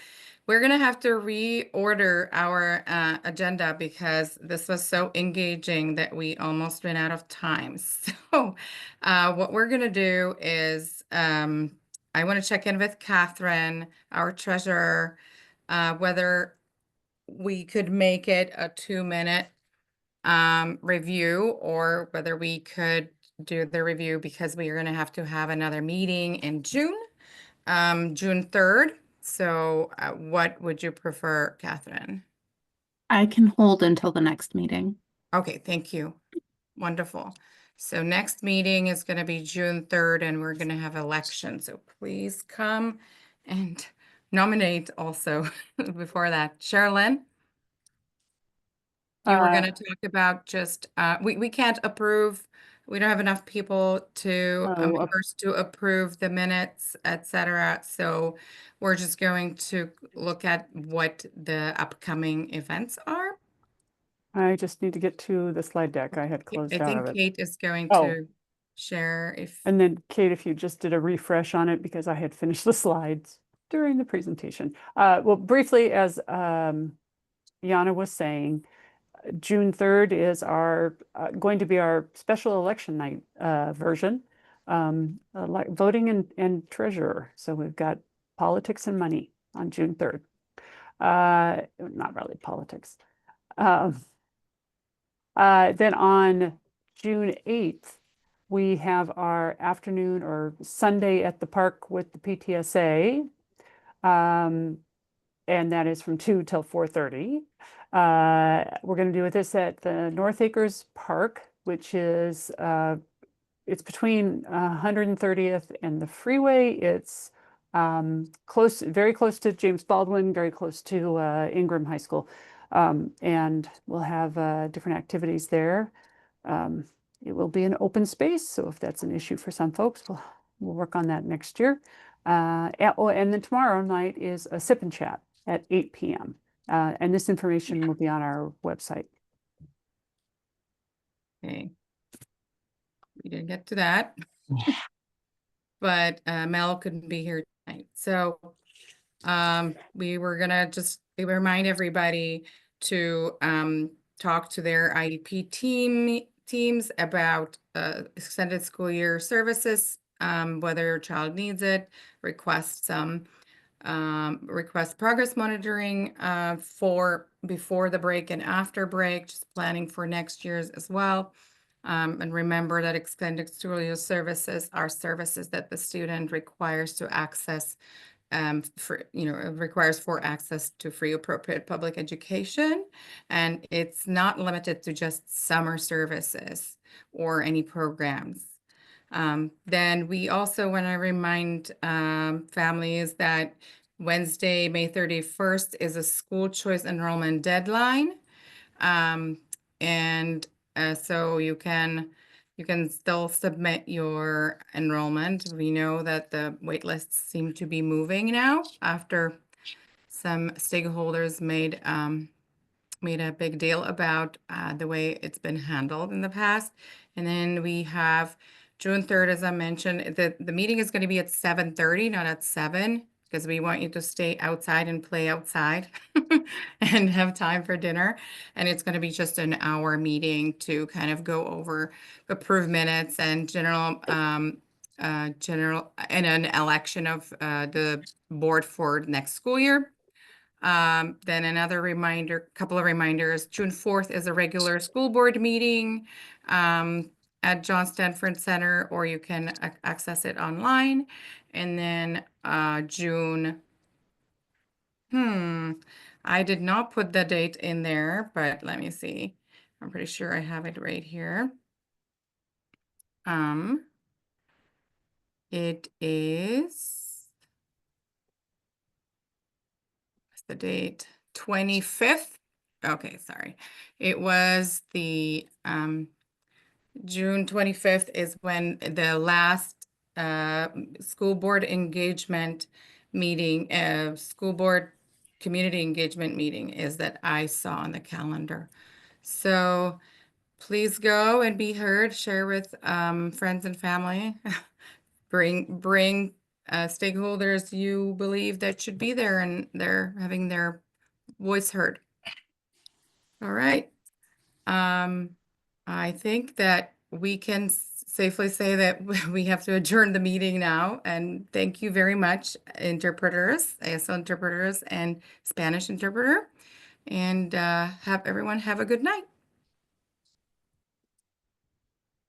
we're gonna have to reorder our agenda because this was so engaging that we almost ran out of time. So what we're gonna do is I want to check in with Catherine, our treasurer, whether we could make it a 2-minute review or whether we could do the review because we are going to have another meeting in June, June 3rd. So what would you prefer, Catherine? I can hold until the next meeting. Okay, thank you. Wonderful. So next meeting is going to be June 3rd and we're going to have elections. So please come and nominate also before that. Sherilyn? You were going to talk about just, we can't approve, we don't have enough people to, members to approve the minutes, et cetera. So we're just going to look at what the upcoming events are. I just need to get to the slide deck. I had I closed out think of it. Kate is going Oh. to share if, And then Kate, if you just did a refresh on it because I had finished the slides during the presentation. Well, briefly, as Jana was saying, June 3rd is our going to be our special election night version, like voting and treasurer. So we've got politics and money on June 3rd. Not really politics. Then on June 8th, we have our afternoon or Sunday at the park with the PTSA. And that is from 2 till 4:30. We're going to do this at the North Acres Park, which is it's between 130th and the freeway. It's close, very close to James Baldwin, very close to Ingram High School. And we'll have different activities there. It will be an open space, so if that's an issue for some folks, we'll work on that next year. And then tomorrow night is a sip and chat at 8 p.m. And this information will be on our website. okay. We didn't get to that. But Mel couldn't be here tonight. So we were gonna just remind everybody to talk to their IEP teams about extended school year services, whether your child needs it, request progress monitoring for before the break and after break, just planning for next year's as well. And remember that extended school year services are services that the student requires to access requires for access to free appropriate public education. And it's not limited to just summer services or any programs. Then we also want to remind families that Wednesday, May 31st is a school choice enrollment deadline. So you can still submit your enrollment. We know that the wait lists seem to be moving now after some stakeholders made a big deal about the way it's been handled in the past. And then we have June 3rd, as I mentioned, the meeting is going to be at 7:30, not at 7, because we want you to stay outside and play outside and have time for dinner. And it's going to be just an hour meeting to kind of go over approved minutes and general and an election of the board for next school year. Then another couple of reminders, June 4th is a regular school board meeting at John Stanford Center, or you can access it online. And then June, I did not put the date in there, but let me see. I'm pretty sure I have it right here. It is, what's the date? 25th. Okay, sorry. It was the June 25th is when the last school board engagement meeting, school board community engagement meeting is that I saw on the calendar. So please go and be heard, share with friends and family. Bring stakeholders you believe that should be there and they're having their voice heard. All right. I think that we can safely say that we have to adjourn the meeting now. And thank you very much, interpreters, ASL interpreters and Spanish interpreter. And everyone have a good night.